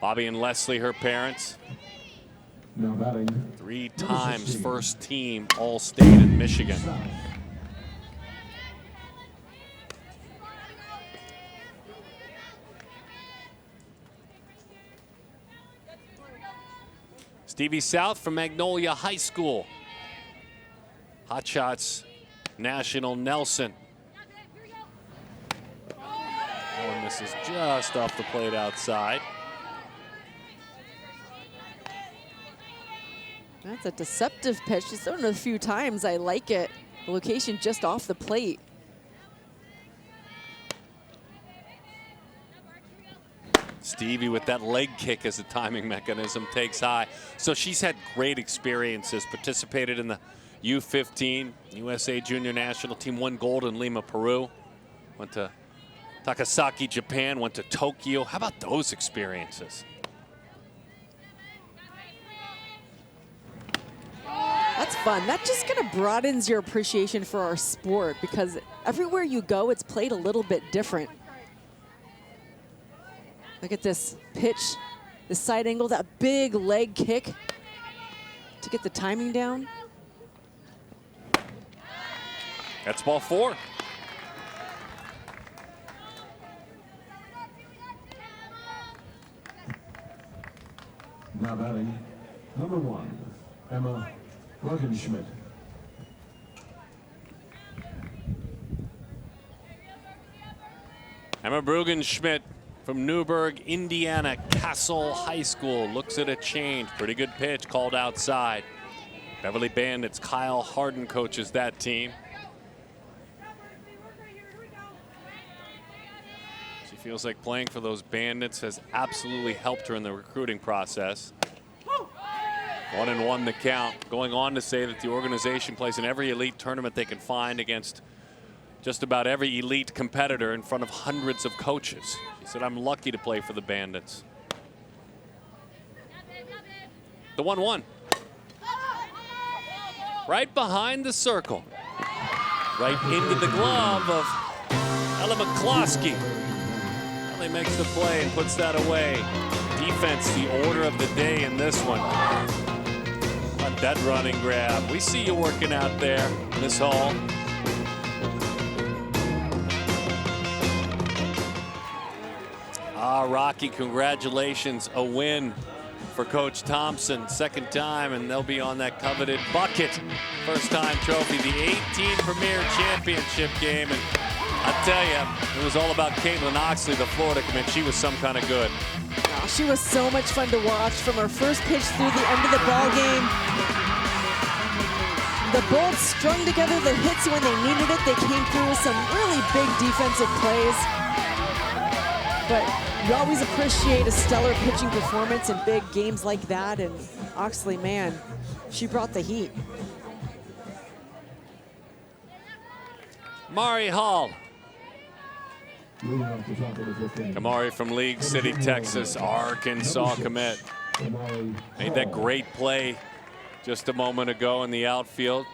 [SPEAKER 1] Bobby and Leslie, her parents.
[SPEAKER 4] Now batting.
[SPEAKER 1] 3 times first team All-State in Michigan. Stevie South from Magnolia High School. Hot Shots National Nelson. Oh, and this is just off the plate outside.
[SPEAKER 2] That's a deceptive pitch. Just thrown it a few times. I like it. The location just off the plate.
[SPEAKER 1] Stevie with that leg kick as a timing mechanism takes high. So she's had great experiences, participated in the U15, USA Junior National Team, won gold in Lima, Peru. Went to Takasaki, Japan, went to Tokyo. How about those experiences?
[SPEAKER 2] That's fun. That just kind of broadens your appreciation for our sport, because everywhere you go, it's played a little bit different. Look at this pitch, the side angle, that big leg kick to get the timing down.
[SPEAKER 1] That's ball 4.
[SPEAKER 4] Now batting, number 1, Emma Schmidt.
[SPEAKER 1] Emma Brugenschmidt from Newburgh, Indiana, Castle High School. Looks at a change. Pretty good pitch, called outside. Beverly Bandits, Kyle Harden coaches that team. She feels like playing for those Bandits has absolutely helped her in the recruiting process. 1-1 the count. Going on to say that the organization plays in every elite tournament they can find against just about every elite competitor in front of hundreds of coaches. She said, I'm lucky to play for the Bandits. The 1-1. Right behind the circle. Right into the glove of Ella McCloskey. Ellie makes the play and puts that away. Defense, the order of the day in this one. Not that running grab. We see you working out there, Miss Hall. Rocky, congratulations. A win for Coach Thompson. Second time, and they'll be on that coveted bucket. First time trophy, the 18 Premier Championship game. And I tell you, it was all about Caitlin Oxley, the Florida commit. She was some kind of good.
[SPEAKER 2] Oh, she was so much fun to watch from her first pitch through the end of the ball game. The Bolts strung together the hits when they needed it. They came through with some really big defensive plays. But you always appreciate a stellar pitching performance in big games like that. And Oxley, man, she brought the heat.
[SPEAKER 1] Mari Hall.
[SPEAKER 4] Leading off the top of the fifth inning.
[SPEAKER 1] Kamari from League City, Texas, Arkansas commit.
[SPEAKER 4] Kamari
[SPEAKER 1] Made that great play just a moment ago in the outfield.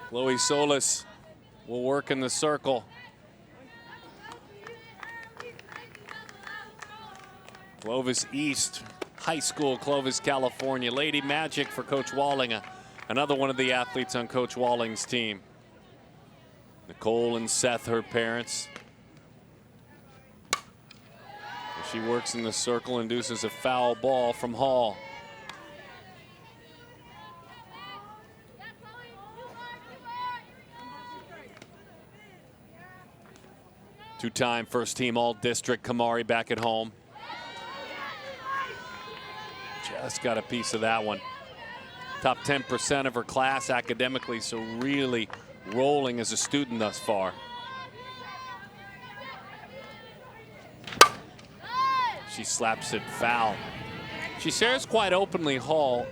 [SPEAKER 1] Chloe Solis will work in the circle. Clovis East High School, Clovis, California. Lady Magic for Coach Walling, another one of the athletes on Coach Walling's team. Nicole and Seth, her parents. She works in the circle, induces a foul ball from Hall. Two-time first-team All-District Kamari back at home. Just got a piece of that one. Top 10% of her class academically, so really rolling as a student thus far. She slaps it foul. She shares quite openly. Hall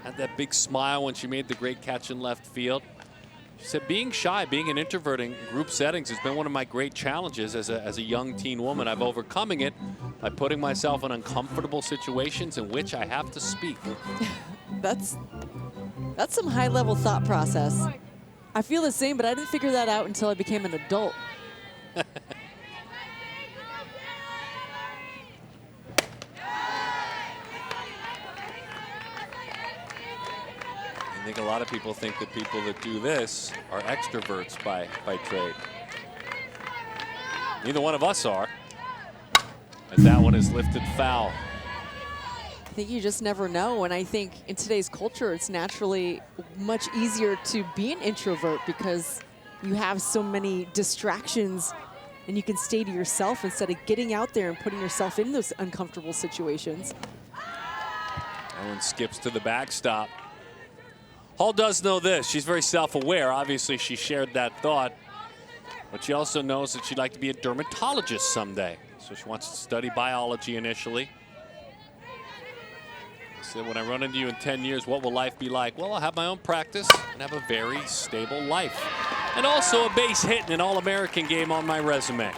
[SPEAKER 1] had that big smile when she made the great catch in left field. She said being shy, being an introvert in group settings has been one of my great challenges as a young teen woman. I've overcoming it by putting myself in uncomfortable situations in which I have to speak.
[SPEAKER 2] That's some high-level thought process. I feel the same, but I didn't figure that out until I became an adult.
[SPEAKER 1] I think a lot of people think that people that do this are extroverts by trade. Neither one of us are. As that one is lifted foul.
[SPEAKER 2] I think you just never know, and I think in today's culture it's naturally much easier to be an introvert because you have so many distractions and you can stay to yourself instead of getting out there and putting yourself in those uncomfortable situations.
[SPEAKER 1] That one skips to the backstop. Hall does know this. She's very self-aware. Obviously, she shared that thought. But she also knows that she'd like to be a dermatologist someday. So she wants to study biology initially. She said, when I run into you in 10 years, what will life be like? Well, I'll have my own practice and have a very stable life. And also a base hit in an All-American game on my resume.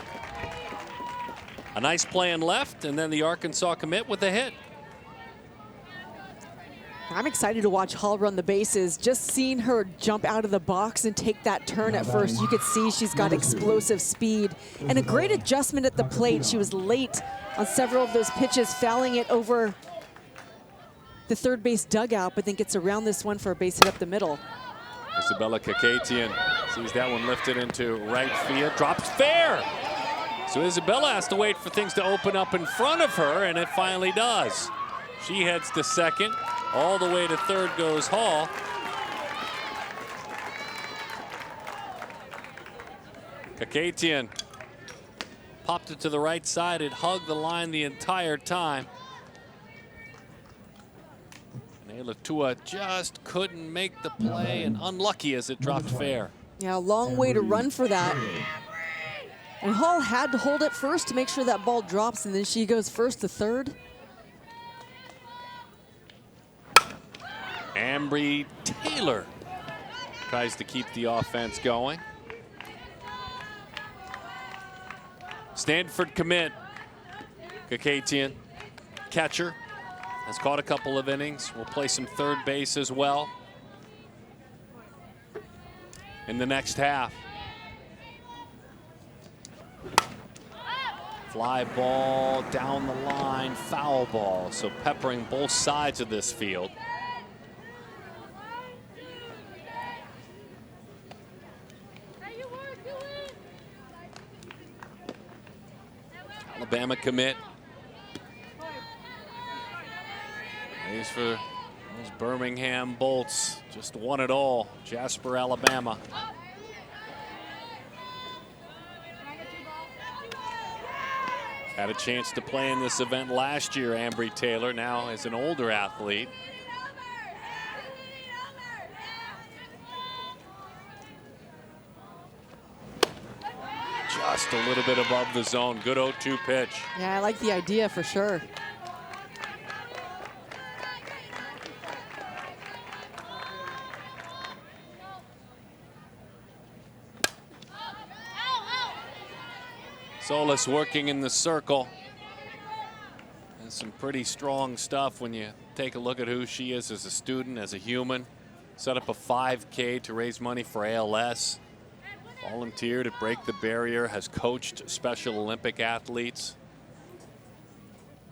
[SPEAKER 1] A nice play in left, and then the Arkansas commit with a hit.
[SPEAKER 2] I'm excited to watch Hall run the bases. Just seeing her jump out of the box and take that turn at first, you could see she's got explosive speed and a great adjustment at the plate. She was late on several of those pitches, fouling it over the third base dugout, but then gets around this one for a base hit up the middle.
[SPEAKER 1] Isabella Kakatian sees that one lifted into right field, drops fair. So Isabella has to wait for things to open up in front of her, and it finally does. She heads to second. All the way to third goes Hall. Kakatian popped it to the right side. It hugged the line the entire time. And Latua just couldn't make the play, and unlucky as it dropped fair.
[SPEAKER 2] Yeah, a long way to run for that. And Hall had to hold it first to make sure that ball drops, and then she goes first to third.
[SPEAKER 1] Ambry Taylor tries to keep the offense going. Stanford commit. Kakatian, catcher, has caught a couple of innings. Will play some third base as well in the next half. Fly ball down the line, foul ball. So peppering both sides of this field. Alabama commit. Plays for those Birmingham Bolts. Just won it all. Jasper, Alabama. Had a chance to play in this event last year, Ambry Taylor, now as an older athlete. just a little bit above the zone. Good 0-2 pitch.
[SPEAKER 2] Yeah, I like the idea for sure.
[SPEAKER 1] Solis working in the circle. And some pretty strong stuff when you take a look at who she is as a student, as a human. Set up a 5K to raise money for ALS. Volunteered to break the barrier, has coached Special Olympic athletes.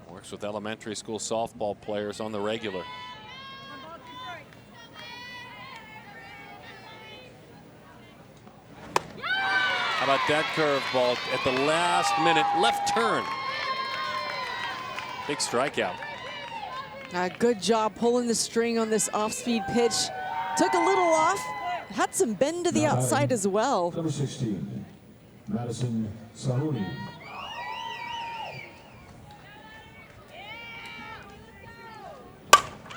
[SPEAKER 1] Works with elementary school softball players on the regular. How about that curveball at the last minute, left turn. Big strikeout.
[SPEAKER 2] Good job pulling the string on this off-speed pitch. Took a little off, had some bend to the outside as well.
[SPEAKER 4] Number 16, Madison Sahuni.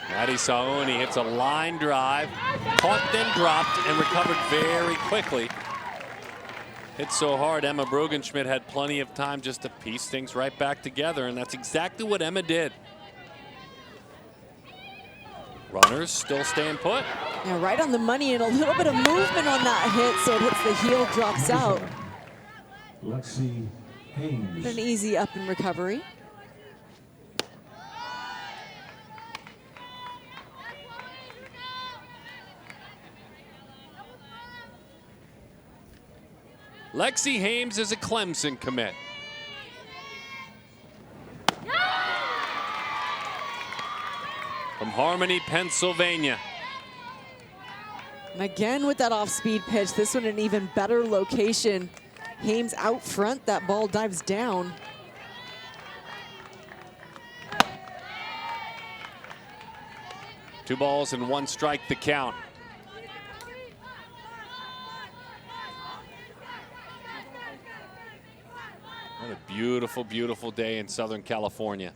[SPEAKER 1] Maddie Sahuni hits a line drive, caught then dropped and recovered very quickly. Hit so hard, Emma Brugenschmidt had plenty of time just to piece things right back together, and that's exactly what Emma did. Runners still staying put.
[SPEAKER 2] Yeah, right on the money, and a little bit of movement on that hit, so it hits the heel, drops out.
[SPEAKER 4] Lexi Haynes.
[SPEAKER 2] An easy up and recovery.
[SPEAKER 1] Lexi Hames is a Clemson commit. From Harmony, Pennsylvania.
[SPEAKER 2] And again with that off-speed pitch, this one an even better location. Hames out front, that ball dives down.
[SPEAKER 1] Two balls and one strike the count. What a beautiful, beautiful day in Southern California.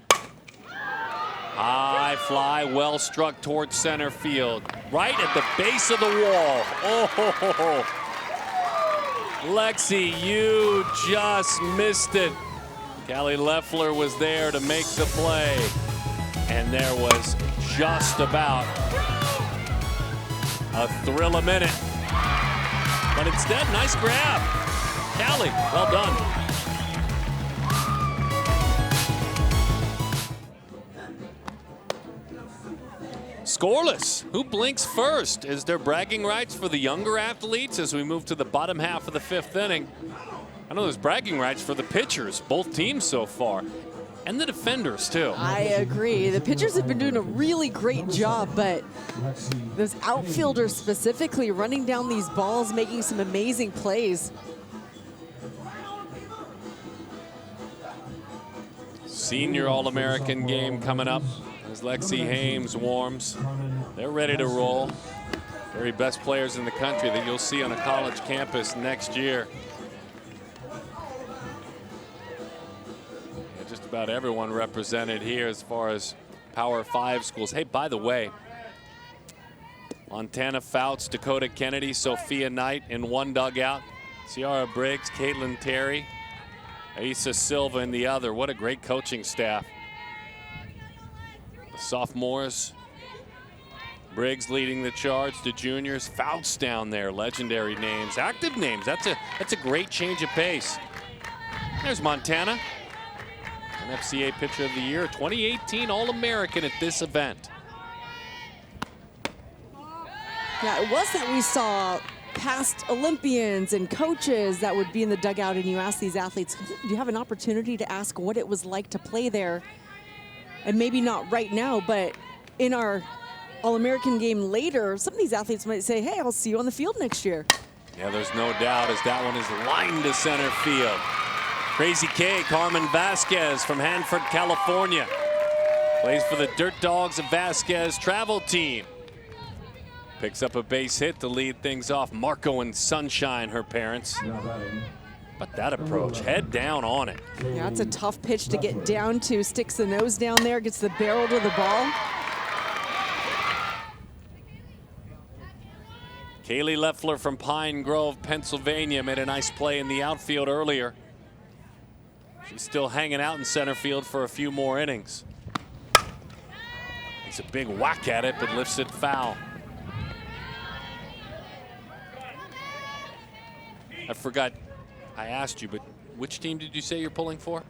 [SPEAKER 1] High fly, well struck towards center field. Right at the base of the wall. Oh, Lexi, you just missed it. Callie Leffler was there to make the play. And there was just about a thrill a minute. But instead, nice grab. Callie, well done. Scoreless. Who blinks first? Is there bragging rights for the younger athletes as we move to the bottom half of the fifth inning? I know there's bragging rights for the pitchers, both teams so far, and the defenders too.
[SPEAKER 2] I agree. The pitchers have been doing a really great job, but those outfielders specifically running down these balls, making some amazing plays.
[SPEAKER 1] Senior All-American game coming up as Lexi Hames warms. They're ready to roll. Very best players in the country that you'll see on a college campus next year. Yeah, just about everyone represented here as far as Power 5 schools. Hey, by the way, Montana Fouts, Dakota Kennedy, Sophia Knight in one dugout. Ciara Briggs, Caitlin Terry, Aisa Silva in the other. What a great coaching staff. The sophomores, Briggs leading the charge, the juniors, Fouts down there, legendary names, active names. That's a great change of pace. There's Montana, an FCA Pitcher of the Year, 2018 All-American at this event.
[SPEAKER 2] Yeah, it was that we saw past Olympians and coaches that would be in the dugout, and you ask these athletes, do you have an opportunity to ask what it was like to play there? And maybe not right now, but in our All-American game later, some of these athletes might say, hey, I'll see you on the field next year.
[SPEAKER 1] Yeah, there's no doubt as that one is lined to center field. Crazy K, Carmen Vasquez from Hanford, California. Plays for the Dirt Dogs of Vasquez travel team. Picks up a base hit to lead things off. Marco and Sunshine, her parents. But that approach, head down on it.
[SPEAKER 2] Yeah, it's a tough pitch to get down to. Sticks the nose down there, gets the barrel to the ball.
[SPEAKER 1] Kaylee Leffler from Pine Grove, Pennsylvania, made a nice play in the outfield earlier. She's still hanging out in center field for a few more innings. It's a big whack at it, but lifts it foul. I forgot, I asked you, but which team did you say you're pulling for?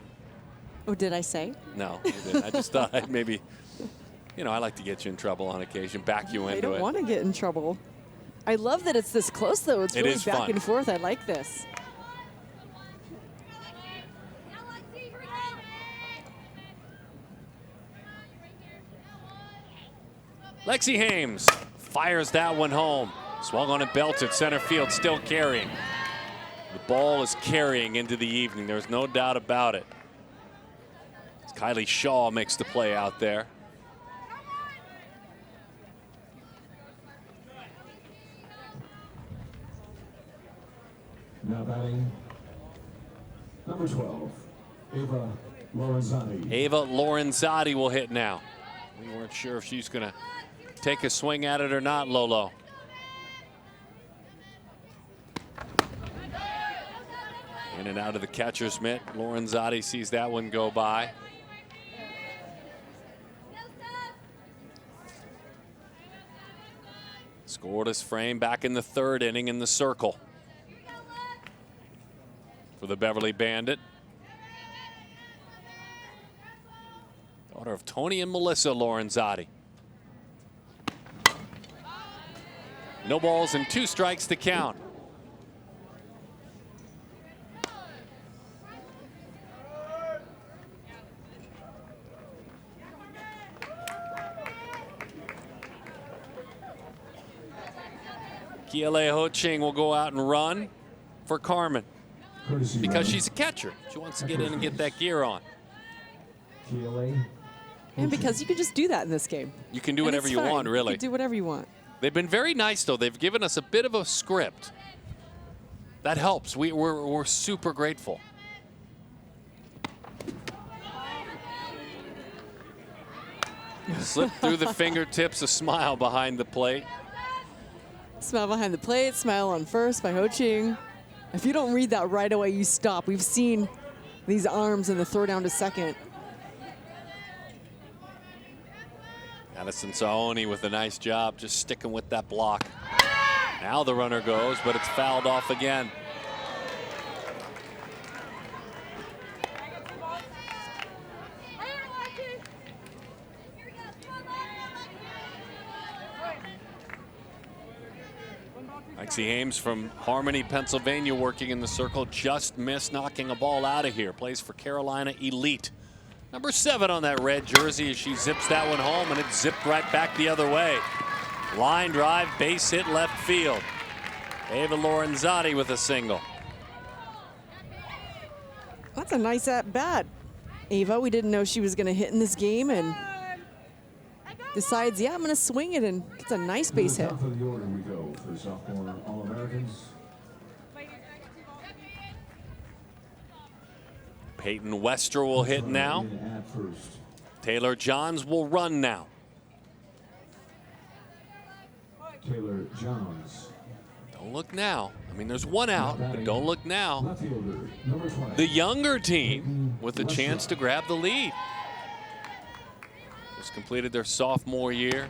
[SPEAKER 2] Oh, did I say?
[SPEAKER 1] No, you didn't. I just thought I'd maybe, you know, I like to get you in trouble on occasion, back you into it.
[SPEAKER 2] I don't want to get in trouble. I love that it's this close, though. It's really back
[SPEAKER 1] fun.
[SPEAKER 2] And forth. I like this.
[SPEAKER 1] Lexi Hames fires that one home. Swung on and belted, center field still carrying. The ball is carrying into the evening. There's no doubt about it. Kylie Shaw makes the play out there.
[SPEAKER 4] Now batting, number 12, Ava Lorenzati.
[SPEAKER 1] Ava Lorenzati will hit now. We weren't sure if she's going to take a swing at it or not, Lolo. In and out of the catcher's mitt. Lorenzati sees that one go by. Scoreless frame back in the third inning in the circle for the Beverly Bandit. Daughter of Tony and Melissa Lorenzati. No balls and 2 strikes to count. Kiele Ho-Ching will go out and run for Carmen because she's a catcher. She wants to get in and get that gear on.
[SPEAKER 2] And because you can just do that in this game.
[SPEAKER 1] You can do whatever you want, really.
[SPEAKER 2] You can do whatever you want.
[SPEAKER 1] They've been very nice, though. They've given us a bit of a script. That helps. We're super grateful. Slip through the fingertips, a smile behind the plate.
[SPEAKER 2] Smile behind the plate, smile on first by Ho-Ching. If you don't read that right away, you stop. We've seen these arms in the throw down to second.
[SPEAKER 1] Addison Saoni with a nice job just sticking with that block. Now the runner goes, but it's fouled off again. Lexi Hames from Harmony, Pennsylvania, working in the circle, just missed knocking a ball out of here. Plays for Carolina Elite. Number 7 on that red jersey as she zips that one home, and it zipped right back the other way. Line drive, base hit left field. Ava Lorenzati with a single.
[SPEAKER 2] That's a nice at bat. Ava, we didn't know she was going to hit in this game, and decides, yeah, I'm going to swing it, and gets a nice base hit.
[SPEAKER 4] To the top of the order we go for the sophomore All-Americans.
[SPEAKER 1] Peyton Wester will hit now. Taylor Johns will run now.
[SPEAKER 4] Taylor Johns.
[SPEAKER 1] Don't look now. I mean, there's one out, but don't look now.
[SPEAKER 4] Left fielder, number 20.
[SPEAKER 1] The younger team with a chance to grab the lead. Just completed their sophomore year.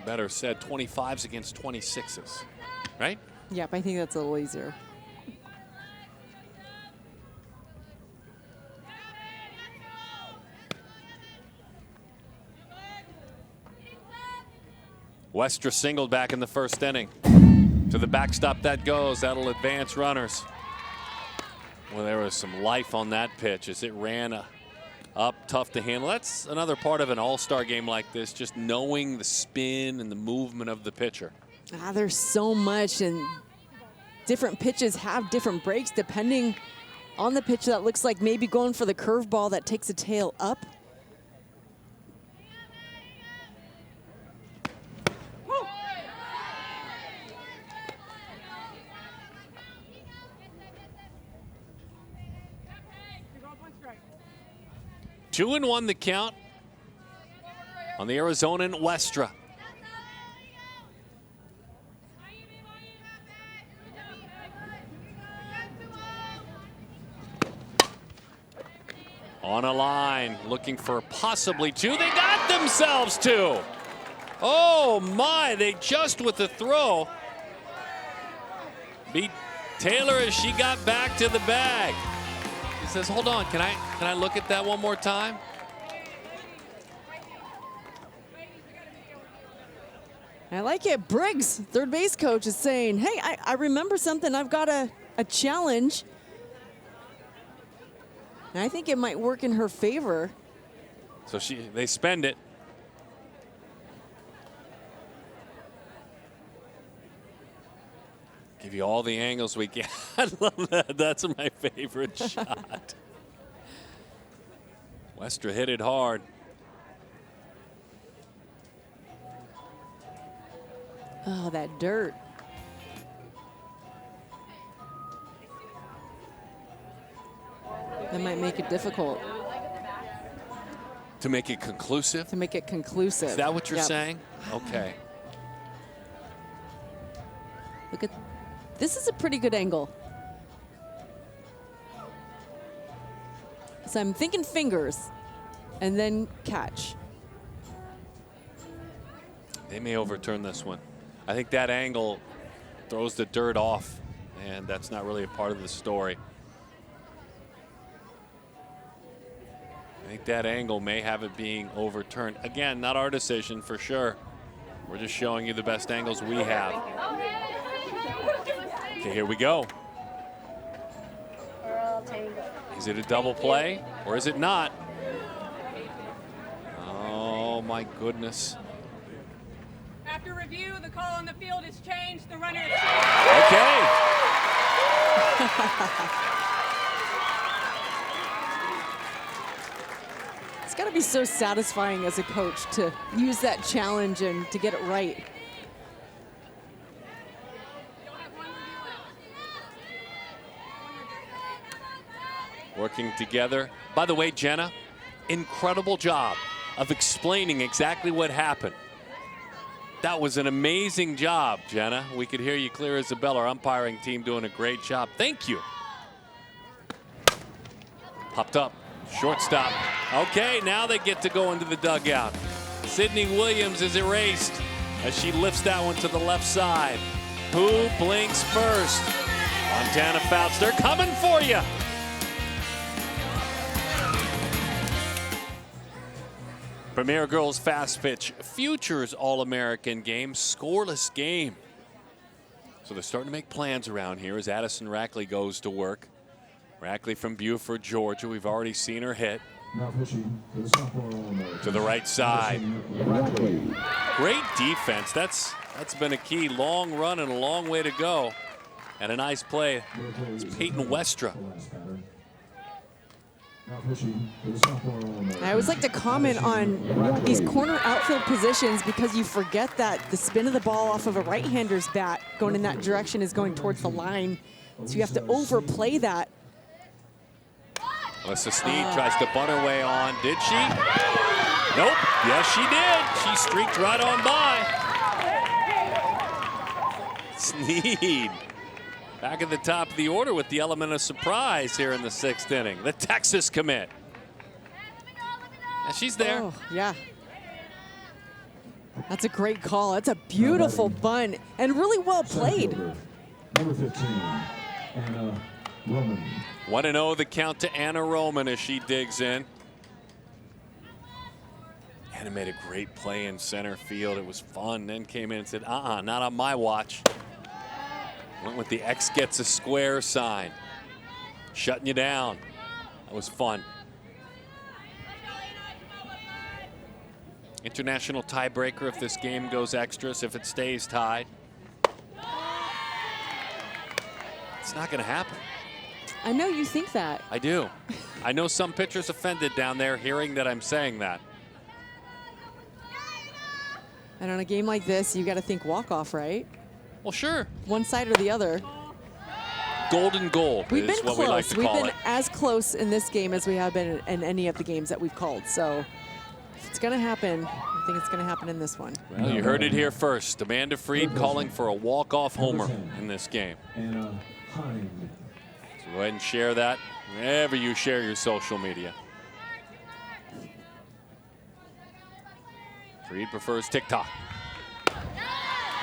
[SPEAKER 1] Better said 25s against 26s, right?
[SPEAKER 2] Yep, I think that's a little easier.
[SPEAKER 1] Westra singled back in the first inning. To the backstop that goes. That'll advance runners. Well, there was some life on that pitch as it ran up, tough to handle. That's another part of an all-star game like this, just knowing the spin and the movement of the pitcher.
[SPEAKER 2] There's so much, and different pitches have different breaks depending on the pitch. That looks like maybe going for the curveball that takes a tail up.
[SPEAKER 5] Strike.
[SPEAKER 1] 2-1 the count. on the Arizonan Westra. On a line, looking for possibly two. They got themselves two. Oh my, they just with the throw beat Taylor as she got back to the bag. He says, hold on, can I look at that one more time?
[SPEAKER 2] I like it. Briggs, third base coach, is saying, hey, I remember something. I've got a challenge. And I think it might work in her favor.
[SPEAKER 1] So they spend it. Give you all the angles we get. I love that. That's my favorite shot. Westra hit it hard.
[SPEAKER 2] Oh, that dirt. That might make it difficult.
[SPEAKER 1] To make it conclusive?
[SPEAKER 2] To make it conclusive.
[SPEAKER 1] Is that what you're
[SPEAKER 2] Yep.
[SPEAKER 1] saying? Okay.
[SPEAKER 2] Look at, this is a pretty good angle. So I'm thinking fingers and then catch.
[SPEAKER 1] They may overturn this one. I think that angle throws the dirt off, and that's not really a part of the story. I think that angle may have it being overturned. Again, not our decision for sure. We're just showing you the best angles we have. Okay, here we go. Is it a double play or is it not? Oh my goodness.
[SPEAKER 7] After review, the call on the field is changed. The runner is
[SPEAKER 1] Okay.
[SPEAKER 2] It's got to be so satisfying as a coach to use that challenge and to get it right.
[SPEAKER 1] Working together. By the way, Jenna, incredible job of explaining exactly what happened. That was an amazing job, Jenna. We could hear you clear as a bell. Our umpiring team doing a great job. Thank you. Popped up. Shortstop. Okay, now they get to go into the dugout. Sydney Williams is erased as she lifts that one to the left side. Who blinks first? Montana Fouts, they're coming for you. Premier Girls Fast Pitch Futures All-American game, scoreless game. So they're starting to make plans around here as Addison Rackley goes to work. Rackley from Beaufort, Georgia. We've already seen her hit.
[SPEAKER 4] Now pitching for the sophomore All-American.
[SPEAKER 1] To the right side.
[SPEAKER 4] Rackley.
[SPEAKER 1] Great defense. That's been a key. Long run and a long way to go. And a nice play. It's Peyton Westra.
[SPEAKER 4] Now pitching for the sophomore All-American.
[SPEAKER 2] I always like to comment on these corner outfield positions because you forget that the spin of the ball off of a right-hander's bat going in that direction is going towards the line. So you have to overplay that.
[SPEAKER 1] Alyssa Sneed tries to butt her way on. Did she? Nope. Yes, she did. She streaked right on by. Sneed back at the top of the order with the element of surprise here in the 6th inning. The Texas commit. And she's there.
[SPEAKER 2] Oh, yeah. That's a great call. That's a beautiful bunt and really well played.
[SPEAKER 4] Number 15, Anna Roman.
[SPEAKER 1] 1-0 the count to Anna Roman as she digs in. Anna made a great play in center field. It was fun. Then came in and said, not on my watch. Went with the X gets a square sign. Shutting you down. That was fun. International tiebreaker if this game goes extras, if it stays tied. It's not going to happen.
[SPEAKER 2] I know you think that.
[SPEAKER 1] I do. I know some pitchers offended down there hearing that I'm saying that.
[SPEAKER 2] And on a game like this, you got to think walk-off, right?
[SPEAKER 1] Well, sure.
[SPEAKER 2] One side or the other.
[SPEAKER 1] Golden goal
[SPEAKER 2] We've
[SPEAKER 1] is
[SPEAKER 2] been
[SPEAKER 1] what
[SPEAKER 2] close.
[SPEAKER 1] we like to
[SPEAKER 2] We've
[SPEAKER 1] call
[SPEAKER 2] been
[SPEAKER 1] it.
[SPEAKER 2] as close in this game as we have been in any of the games that we've called. So If it's going to happen, I think it's going to happen in this one.
[SPEAKER 1] Well, you heard it here first. Amanda Freed calling for a walk-off homer in this game.
[SPEAKER 4] Anna Hind.
[SPEAKER 1] So go ahead and share that wherever you share your social media. Freed prefers TikTok.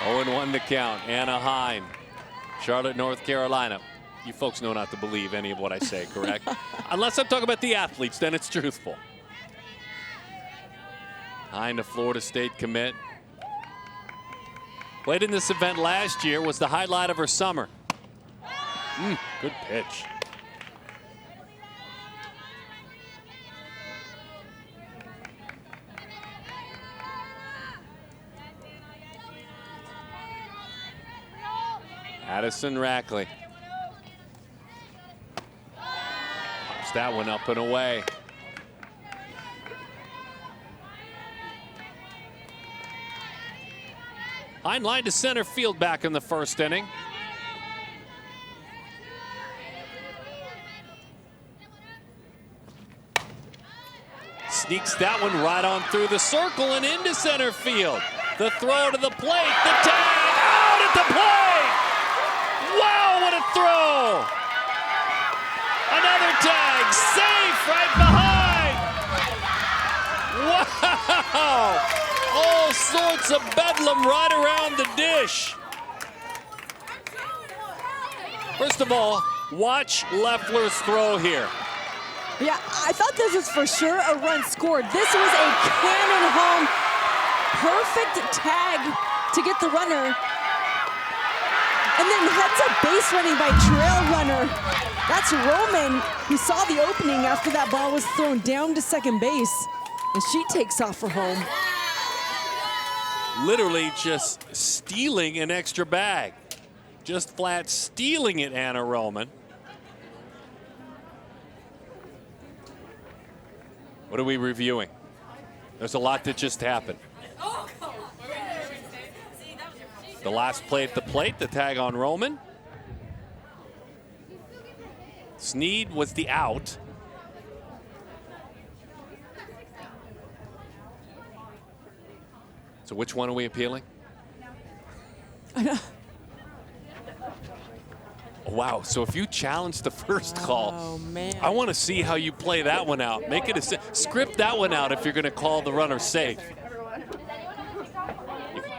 [SPEAKER 1] 0-1 to count. Anna Hind, Charlotte, North Carolina. You folks know not to believe any of what I say, correct? Unless I'm talking about the athletes, then it's truthful. Hind, a Florida State commit. Played in this event last year, was the highlight of her summer. Good pitch. Addison Rackley. Pops that one up and away. Hind line to center field back in the first inning. Sneaks that one right on through the circle and into center field. The throw to the plate, the tag, out at the plate! Wow, what a throw! Another tag, safe right behind! Wow! All sorts of bedlam right around the dish. First of all, watch Leffler's throw here.
[SPEAKER 2] Yeah, I thought this was for sure a run scored. This was a cannon home, perfect tag to get the runner. And then heads up base running by trail runner. That's Roman, who saw the opening after that ball was thrown down to second base. And she takes off for home.
[SPEAKER 1] Literally just stealing an extra bag. Just flat stealing it, Anna Roman. What are we reviewing? There's a lot that just happened. The last play at the plate, the tag on Roman. Sneed was the out. So which one are we appealing? Wow, so if you challenge the first call,
[SPEAKER 2] oh, man.
[SPEAKER 1] I want to see how you play that one out. Make it a script that one out if you're going to call the runner safe.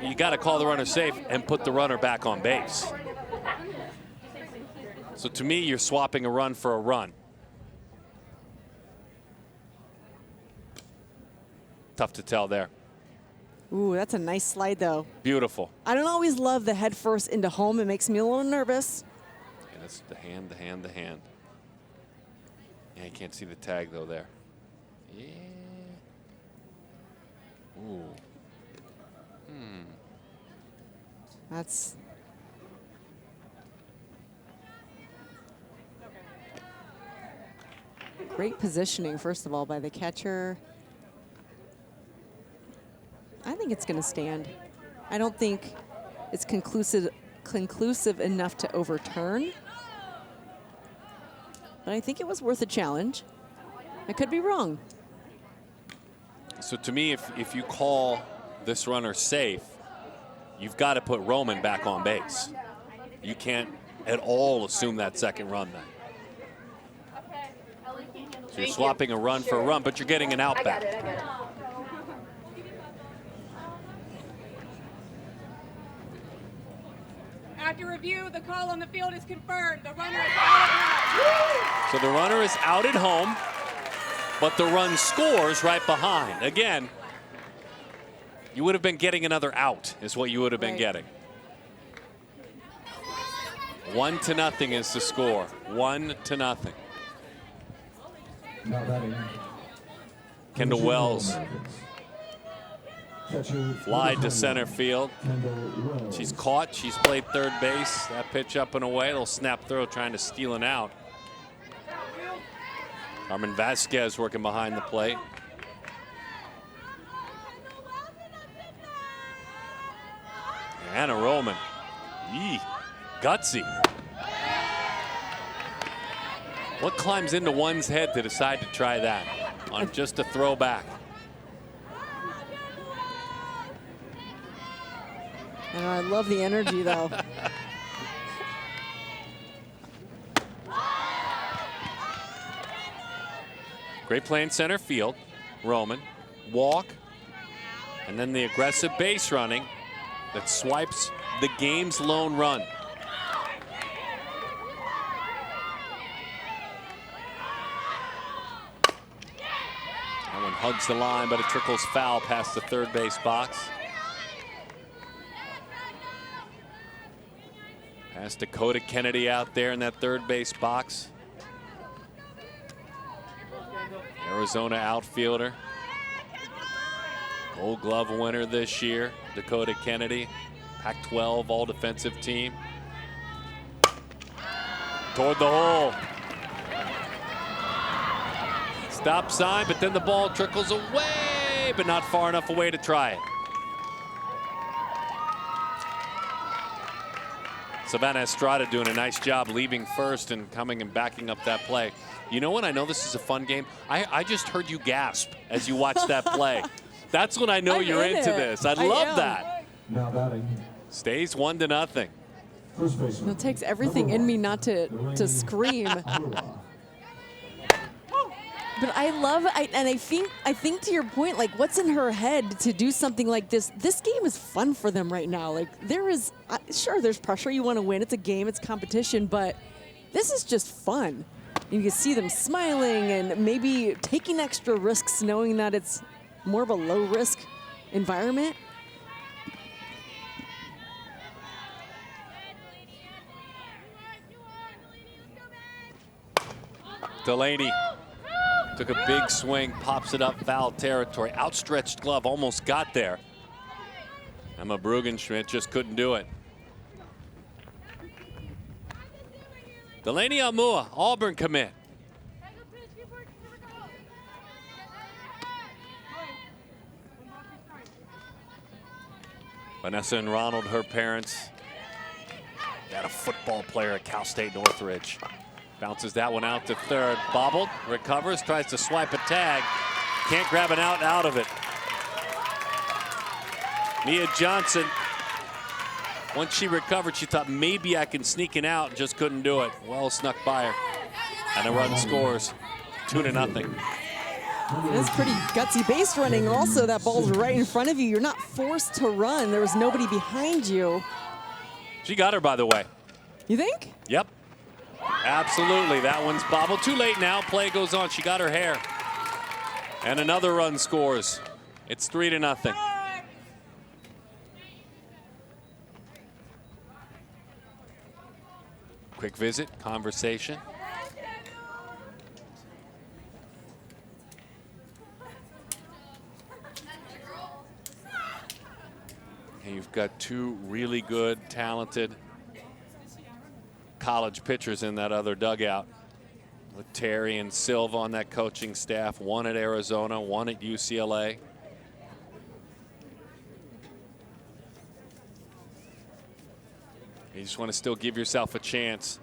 [SPEAKER 1] You got to call the runner safe and put the runner back on base. So to me, you're swapping a run for a run. Tough to tell there.
[SPEAKER 2] Ooh, that's a nice slide, though.
[SPEAKER 1] Beautiful.
[SPEAKER 2] I don't always love the head first into home. It makes me a little nervous.
[SPEAKER 1] Yeah, that's the hand, the hand, the hand. Yeah, you can't see the tag, though, there. Yeah. Ooh.
[SPEAKER 2] That's... great positioning, first of all, by the catcher. I think it's going to stand. I don't think it's conclusive enough to overturn. But I think it was worth a challenge. I could be wrong.
[SPEAKER 1] So to me, if you call this runner safe, you've got to put Roman back on base. You can't at all assume that second run then. So you're swapping a run for a run, but you're getting an out back.
[SPEAKER 7] After review, the call on the field is confirmed. The runner is out.
[SPEAKER 1] So the runner is out at home, but the run scores right behind. Again, you would have been getting another out is what you would have been getting. 1-0 is the score. 1-0.
[SPEAKER 4] Now batting.
[SPEAKER 1] Kendall Wells
[SPEAKER 4] Catcher,
[SPEAKER 1] fly to
[SPEAKER 4] Kendall
[SPEAKER 1] center field.
[SPEAKER 4] Wells.
[SPEAKER 1] She's caught. She's played third base. That pitch up and away. Little snap throw trying to steal an out. Carmen Vasquez working behind the plate. Anna Roman. Yee. Gutsy. What climbs into one's head to decide to try that on just a throwback?
[SPEAKER 2] And I love the energy, though.
[SPEAKER 1] Great play in center field. Roman, walk, and then the aggressive base running that swipes the game's lone run. That one hugs the line, but it trickles foul past the third base box. Past Dakota Kennedy out there in that third base box. Arizona outfielder. Gold Glove winner this year, Dakota Kennedy. Pac-12 all-defensive team. Toward the hole. Stop sign, but then the ball trickles away, but not far enough away to try it. Savannah Estrada doing a nice job leaving first and coming and backing up that play. You know what? I know this is a fun game. I just heard you gasp as you watched that play. That's when I know you're into this. I love that.
[SPEAKER 4] Now batting.
[SPEAKER 1] Stays 1-0.
[SPEAKER 4] First baseman.
[SPEAKER 2] It takes everything in me not to scream. But I love, and I think to your point, like, what's in her head to do something like this? This game is fun for them right now. Like, there is, sure, there's pressure. You want to win. It's a game. It's competition. But this is just fun. You can see them smiling and maybe taking extra risks, knowing that it's more of a low-risk environment.
[SPEAKER 1] Delaney took a big swing, pops it up foul territory. Outstretched glove, almost got there. Emma Brugenschmidt just couldn't do it. Delaney Amua, Auburn commit. Vanessa and Ronald, her parents. They had a football player at Cal State Northridge. Bounces that one out to third. Bobbled, recovers, tries to swipe a tag. Can't grab an out of it. Mia Johnson, once she recovered, she thought maybe I can sneak it out, just couldn't do it. Well snuck by her. And a run scores 2-0.
[SPEAKER 2] It's pretty gutsy base running. Also, that ball's right in front of you. You're not forced to run. There was nobody behind you.
[SPEAKER 1] She got her, by the way.
[SPEAKER 2] You think?
[SPEAKER 1] Yep. Absolutely. That one's bobbled. Too late now. Play goes on. She got her hair. And another run scores. It's 3-0. Quick visit, conversation. And you've got two really good, talented college pitchers in that other dugout, with Terry and Silva on that coaching staff, one at Arizona, one at UCLA. You just want to still give yourself a chance.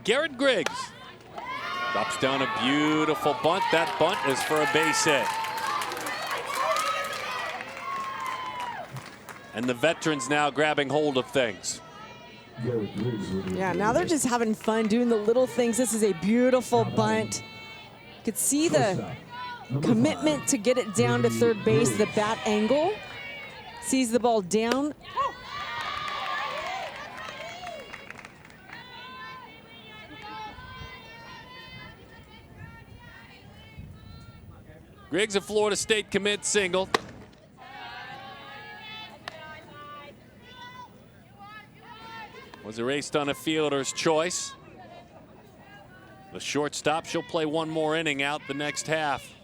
[SPEAKER 1] Garrett Griggs drops down a beautiful bunt. That bunt is for a base hit. And the veterans now grabbing hold of things.
[SPEAKER 2] Yeah, now they're just having fun doing the little things. This is a beautiful bunt. You could see the commitment to get it down to third base, the bat angle. Sees the ball down.
[SPEAKER 1] Griggs, a Florida State commit, single. Was erased on a fielder's choice. The shortstop, she'll play one more inning out the next half.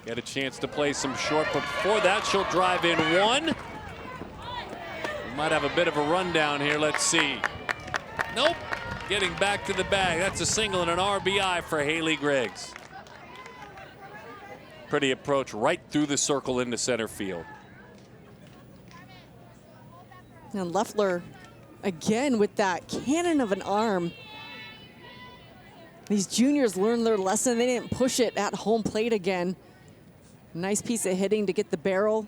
[SPEAKER 1] Get a chance to play some short, but before that, she'll drive in one. We might have a bit of a rundown here. Let's see. Nope. Getting back to the bag. That's a single and an RBI for Haley Griggs. Pretty approach right through the circle into center field.
[SPEAKER 2] And Leffler again with that cannon of an arm. These juniors learned their lesson. They didn't push it at home plate again. Nice piece of hitting to get the barrel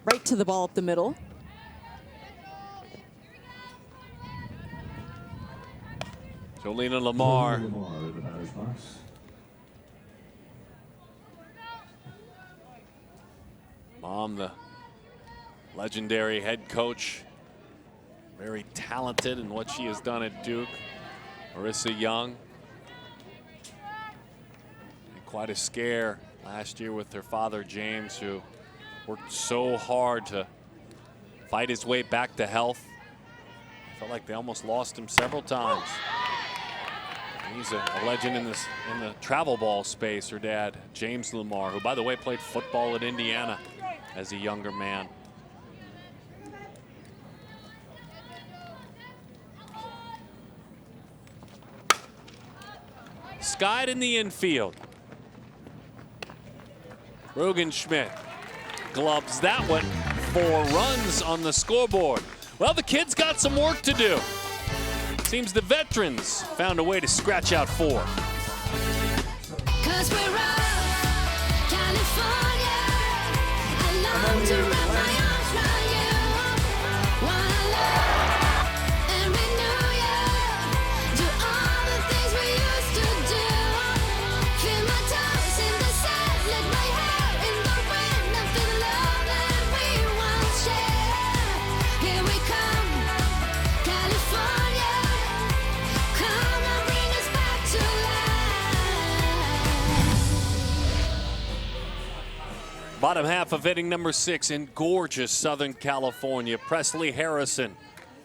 [SPEAKER 2] right to the ball up the middle.
[SPEAKER 1] Jolena Lamar.
[SPEAKER 4] Lamar in the batter's box.
[SPEAKER 1] Mom, the legendary head coach, very talented in what she has done at Duke. Marissa Young. And quite a scare last year with her father, James, who worked so hard to fight his way back to health. Felt like they almost lost him several times. He's a legend in the travel ball space, her dad, James Lamar, who, by the way, played football at Indiana as a younger man. Skied in the infield. Schmidt gloves that one. 4 runs on the scoreboard. Well, the kids got some work to do. Seems the veterans found a way to scratch out 4.
[SPEAKER 6] 'Cause we're out, California. I love to wrap my arms around you. Wanna love and renew you. Do all the things we used to do. Feel my toes in the sand, let my hair in the wind. I feel the love that we once shared. Here we come, California. Come and bring us back to life.
[SPEAKER 1] Bottom half of inning number 6 in gorgeous Southern California. Presley Harrison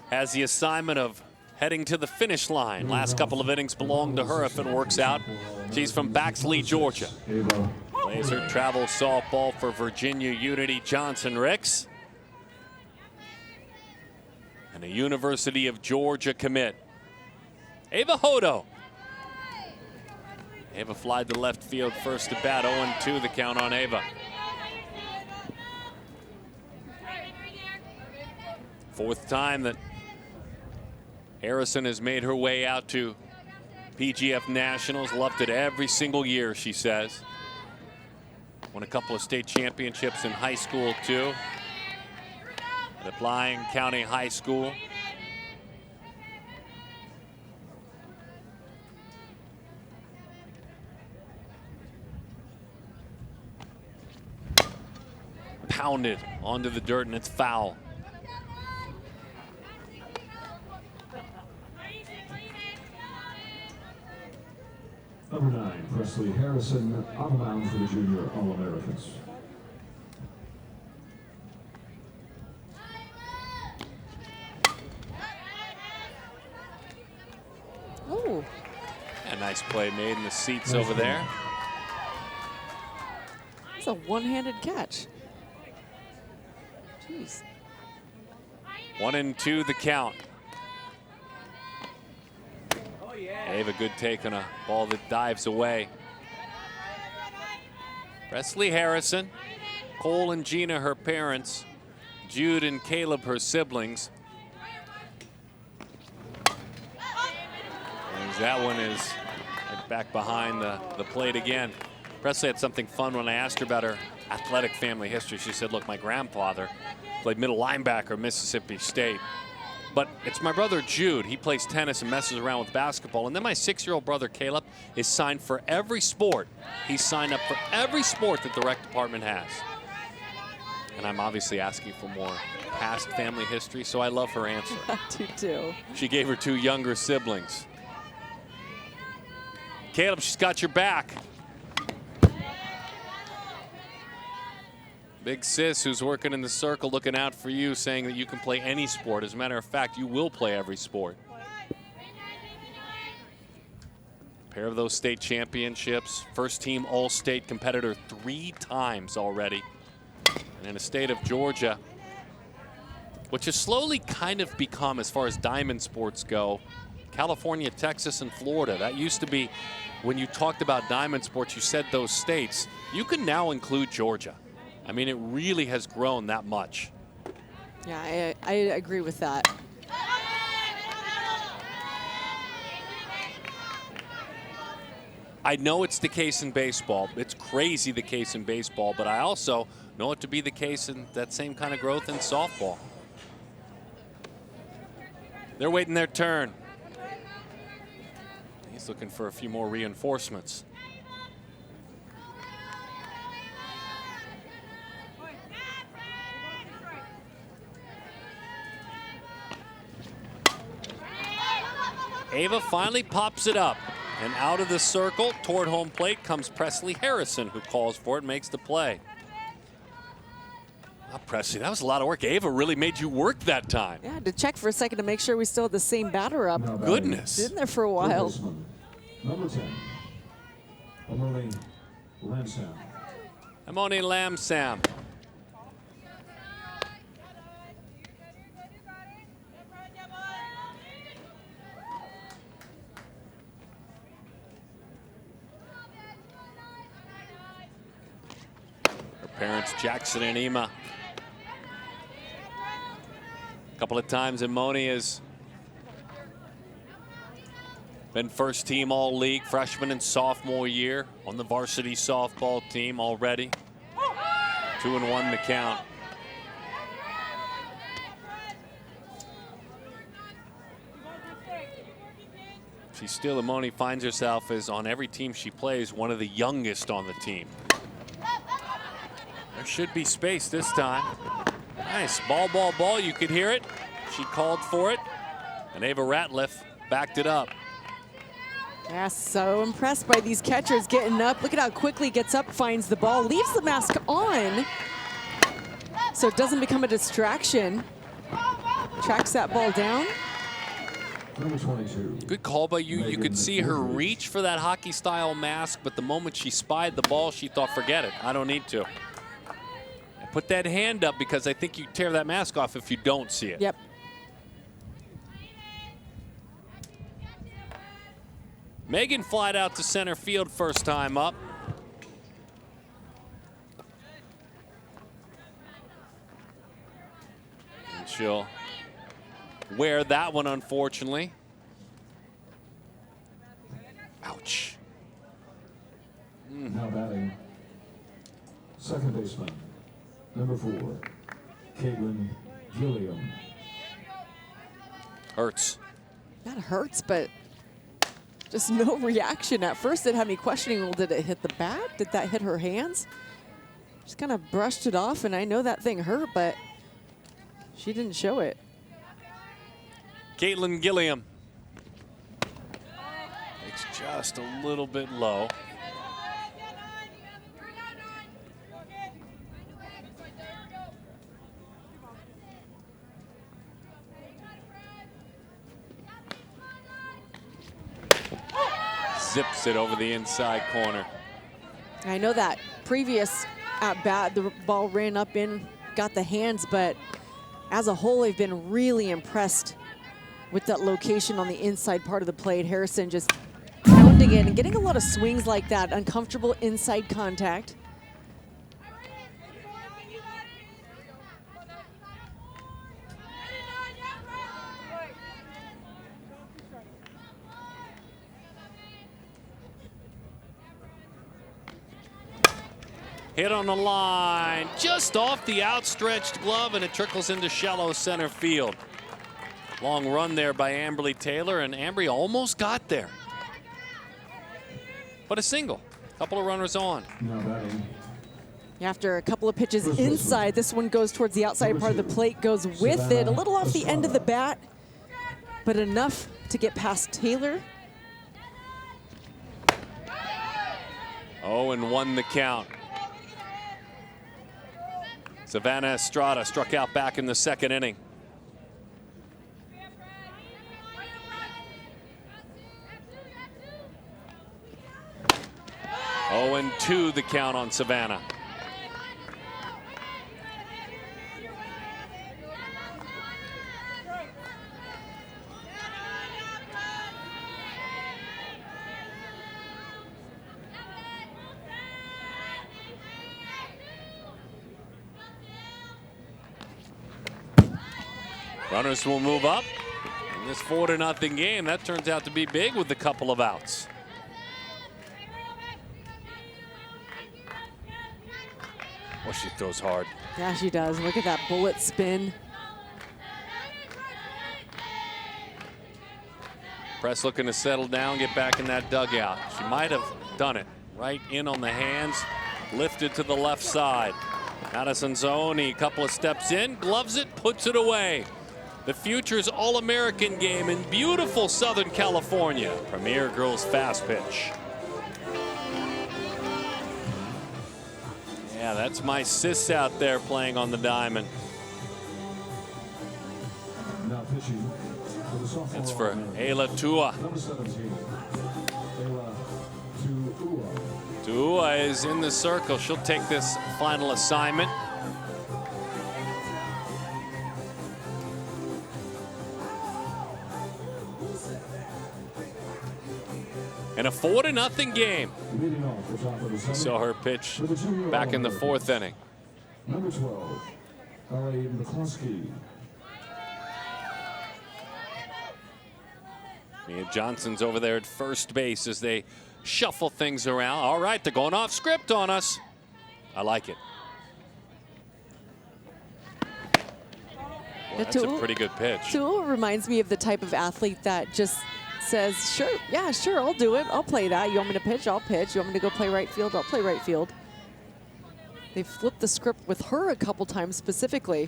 [SPEAKER 1] has the assignment of heading to the finish line. Last couple of innings belong to her if it works out. She's from Baxley, Georgia. Plays her travel softball for Virginia Unity Johnson-Ricks. And a University of Georgia commit, Ava Hodo. Ava flied to left field first to bat, 0-2 the count on Ava. 4th time that Harrison has made her way out to PGF Nationals. Loved it every single year, she says. Won a couple of state championships in high school, too. At Lyon County High School. Pounded onto the dirt, and it's foul.
[SPEAKER 4] Number 9, Presley Harrison, out of bounds for the Junior All-Americans.
[SPEAKER 2] Oh,
[SPEAKER 1] A nice play made in the seats over there.
[SPEAKER 2] it's a one-handed catch. Jeez.
[SPEAKER 1] 1-2 the count. Ava, good take on a ball that dives away. Presley Harrison, Cole and Gina, her parents, Jude and Caleb, her siblings. As that one is back behind the plate again. Presley had something fun when I asked her about her athletic family history. She said, look, my grandfather played middle linebacker at Mississippi State. But it's my brother Jude. He plays tennis and messes around with basketball. And then my 6-year-old brother Caleb is signed for every sport. He's signed up for every sport that the rec department has. And I'm obviously asking for more past family history, so I love her answer.
[SPEAKER 2] I do too.
[SPEAKER 1] She gave her 2 younger siblings. Caleb, she's got your back. Big sis who's working in the circle looking out for you, saying that you can play any sport. As a matter of fact, you will play every sport. Pair of those state championships. First team All-State competitor 3 times already. And in the state of Georgia, which has slowly kind of become, as far as diamond sports go, California, Texas, and Florida. That used to be, when you talked about diamond sports, you said those states. You can now include Georgia. I mean, it really has grown that much.
[SPEAKER 2] Yeah, I agree with that.
[SPEAKER 1] I know it's the case in baseball. It's crazy the case in baseball, but I also know it to be the case in that same kind of growth in softball. They're waiting their turn. He's looking for a few more reinforcements. Ava finally pops it up. And out of the circle toward home plate comes Presley Harrison, who calls for it, makes the play. Oh, Presley, that was a lot of work. Ava really made you work that time.
[SPEAKER 2] Yeah, I had to check for a second to make sure we still had the same batter up.
[SPEAKER 1] Goodness.
[SPEAKER 2] Been there for a while.
[SPEAKER 4] Number 10, Amoni Lamsam.
[SPEAKER 1] Amoni Lamsam. Parents Jackson and Ema. A couple of times Amoni has been first team all league freshman and sophomore year on the varsity softball team already. 2-1 the count. She still, Amoni finds herself as on every team she plays one of the youngest on the team. There should be space this time. Nice. Ball, ball, ball. You could hear it. She called for it. And Ava Ratliff backed it up.
[SPEAKER 2] Yeah, so impressed by these catchers getting up. Look at how quickly he gets up, finds the ball, leaves the mask on so it doesn't become a distraction. Tracks that ball down.
[SPEAKER 4] Number 22.
[SPEAKER 1] Good call by you. You could see her reach for that hockey-style mask, but the moment she spied the ball, she thought, forget it. I don't need to. Put that hand up because I think you tear that mask off if you don't see it.
[SPEAKER 2] Yep.
[SPEAKER 1] Megan flied out to center field first time up. And she'll wear that one, unfortunately. Ouch.
[SPEAKER 4] Now batting, second baseman, number 4, Caitlin Gilliam.
[SPEAKER 1] Hurts.
[SPEAKER 2] That hurts, but just no reaction. At first it had me questioning, well, did it hit the bat? Did that hit her hands? Just kind of brushed it off, and I know that thing hurt, but she didn't show it.
[SPEAKER 1] Caitlin Gilliam. It's just a little bit low. Zips it over the inside corner.
[SPEAKER 2] I know that previous at bat, the ball ran up in, got the hands, but as a whole, I've been really impressed with that location on the inside part of the plate. Harrison just pounding it and getting a lot of swings like that, uncomfortable inside contact.
[SPEAKER 1] Hit on the line, just off the outstretched glove, and it trickles into shallow center field. Long run there by Amberly Taylor, and Ambry almost got there. But a single, couple of runners on.
[SPEAKER 4] Now batting,
[SPEAKER 2] After a couple of pitches inside, this one goes towards the outside part of the plate, goes with it, a little off the end of the bat, but enough to get past Taylor.
[SPEAKER 1] 0-1 the count. Savannah Estrada struck out back in the second inning. 0-2 the count on Savannah. Runners will move up. In this 4-0 game, that turns out to be big with a couple of outs. Oh, she throws hard.
[SPEAKER 2] Yeah, she does. Look at that bullet spin.
[SPEAKER 1] Press looking to settle down, get back in that dugout. She might have done it. Right in on the hands, lifted to the left side. Madison Zoni, a couple of steps in, gloves it, puts it away. The Futures All-American game in beautiful Southern California. Premier Girls Fast Pitch. Yeah, that's my sis out there playing on the diamond.
[SPEAKER 4] Now pitching for the sophomore.
[SPEAKER 1] That's for Ayla Tua.
[SPEAKER 4] Number 17, Ayla Tua.
[SPEAKER 1] Tua is in the circle. She'll take this final assignment. In a 4-0 game.
[SPEAKER 4] Leading off the top of the
[SPEAKER 1] We
[SPEAKER 4] seventh
[SPEAKER 1] saw her pitch
[SPEAKER 4] for the junior
[SPEAKER 1] back in the
[SPEAKER 4] All-American.
[SPEAKER 1] 4th inning.
[SPEAKER 4] Number 12, Ellie McCluskey.
[SPEAKER 1] Mia Johnson's over there at first base as they shuffle things around. All right, they're going off script on us. I like it. Well, that's a pretty good pitch.
[SPEAKER 2] Tua reminds me of the type of athlete that just says, sure, yeah, sure, I'll do it. I'll play that. You want me to pitch? I'll pitch. You want me to go play right field? I'll play right field. They flipped the script with her a couple times specifically.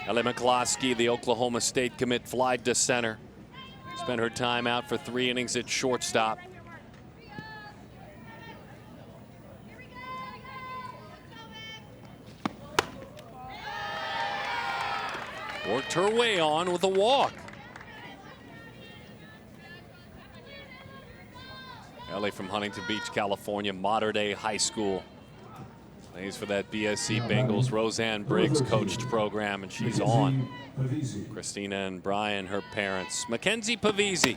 [SPEAKER 1] Ellie McCloskey, the Oklahoma State commit, flied to center. Spent her time out for 3 innings at shortstop. Worked her way on with a walk. Ellie from Huntington Beach, California, Mater Dei High School. Plays for that BSC Bengals Roseanne Briggs coached program, and she's on. Christina and Brian, her parents. Mackenzie Pavese.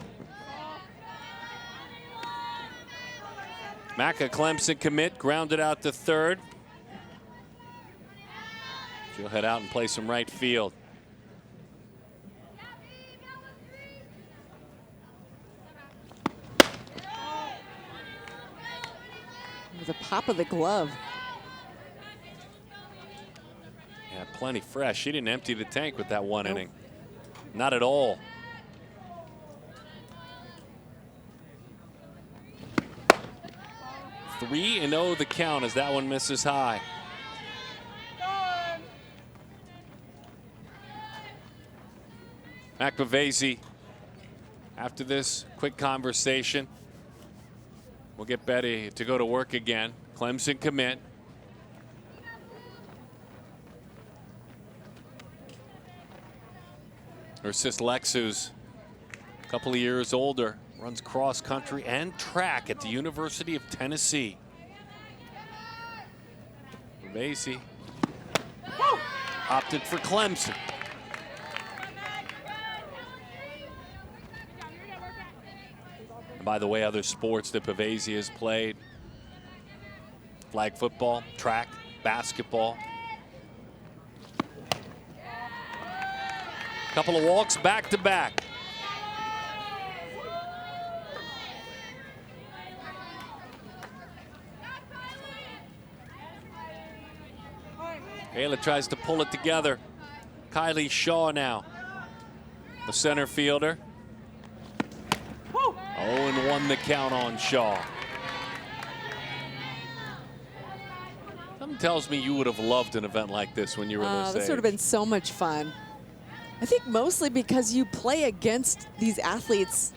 [SPEAKER 1] Macca Clemson commit, grounded out to third. She'll head out and play some right field.
[SPEAKER 2] With a pop of the glove.
[SPEAKER 1] Yeah, plenty fresh. She didn't empty the tank with that one inning. Not at all. Three and 0 the count as that one misses high. Mac Pavese, after this quick conversation, we'll get Betty to go to work again. Clemson commit. Her sis Lex, who's a couple of years older, runs cross country and track at the University of Tennessee. Pavese opted for Clemson. And by the way, other sports that Pavese has played: flag football, track, basketball. Couple of walks back to back. Ayla tries to pull it together. Kylie Shaw now, the center fielder. 0-1 the count on Shaw. Something tells me you would have loved an event like this when you were this age.
[SPEAKER 2] This would have been so much fun. I think mostly because you play against these athletes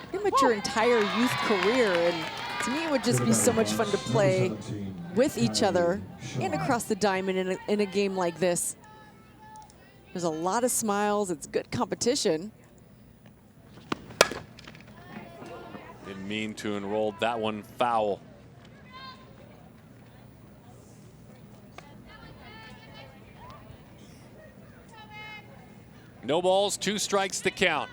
[SPEAKER 2] pretty much your entire youth career, and to me it would just be so much fun to play with each other and across the diamond in a game like this. There's a lot of smiles. It's good competition.
[SPEAKER 1] Didn't mean to enroll that one foul. No balls, 2 strikes to count.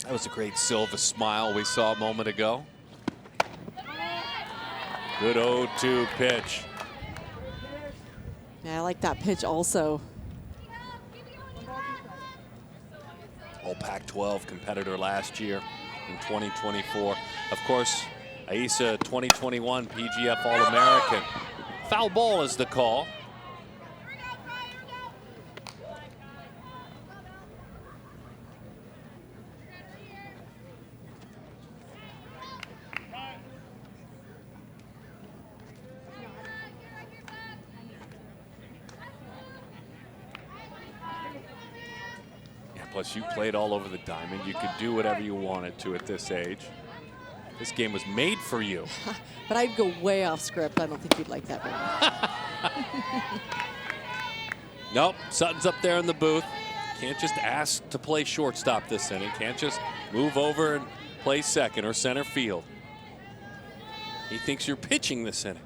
[SPEAKER 1] That was a great Silva smile we saw a moment ago. Good 0-2 pitch.
[SPEAKER 2] Yeah, I like that pitch also.
[SPEAKER 1] All Pac-12 competitor last year in 2024. Of course, Aisa 2021 PGF All-American. Foul ball is the call. Plus, you played all over the diamond. You could do whatever you wanted to at this age. This game was made for you.
[SPEAKER 2] But I'd go way off script. I don't think you'd like that very much.
[SPEAKER 1] Nope, Sutton's up there in the booth. Can't just ask to play shortstop this inning. Can't just move over and play second or center field. He thinks you're pitching this inning.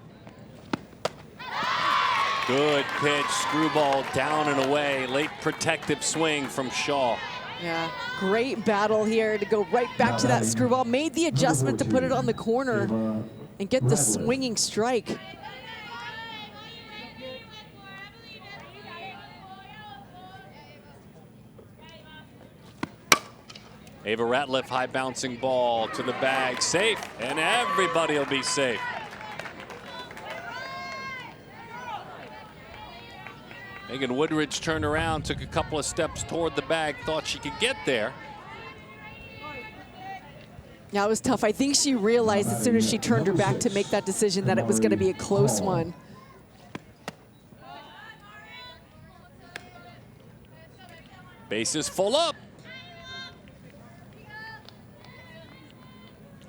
[SPEAKER 1] Good pitch, screwball down and away. Late protective swing from Shaw.
[SPEAKER 2] Yeah, great battle here to go right back to that screwball. Made the adjustment to put it on the corner and get the swinging strike.
[SPEAKER 1] Ava Ratliff, high bouncing ball to the bag, safe, and everybody will be safe. Megan Woodridge turned around, took a couple of steps toward the bag, thought she could get there.
[SPEAKER 2] Yeah, it was tough. I think she realized as soon as she turned her back to make that decision that it was going to be a close one.
[SPEAKER 1] Bases full up.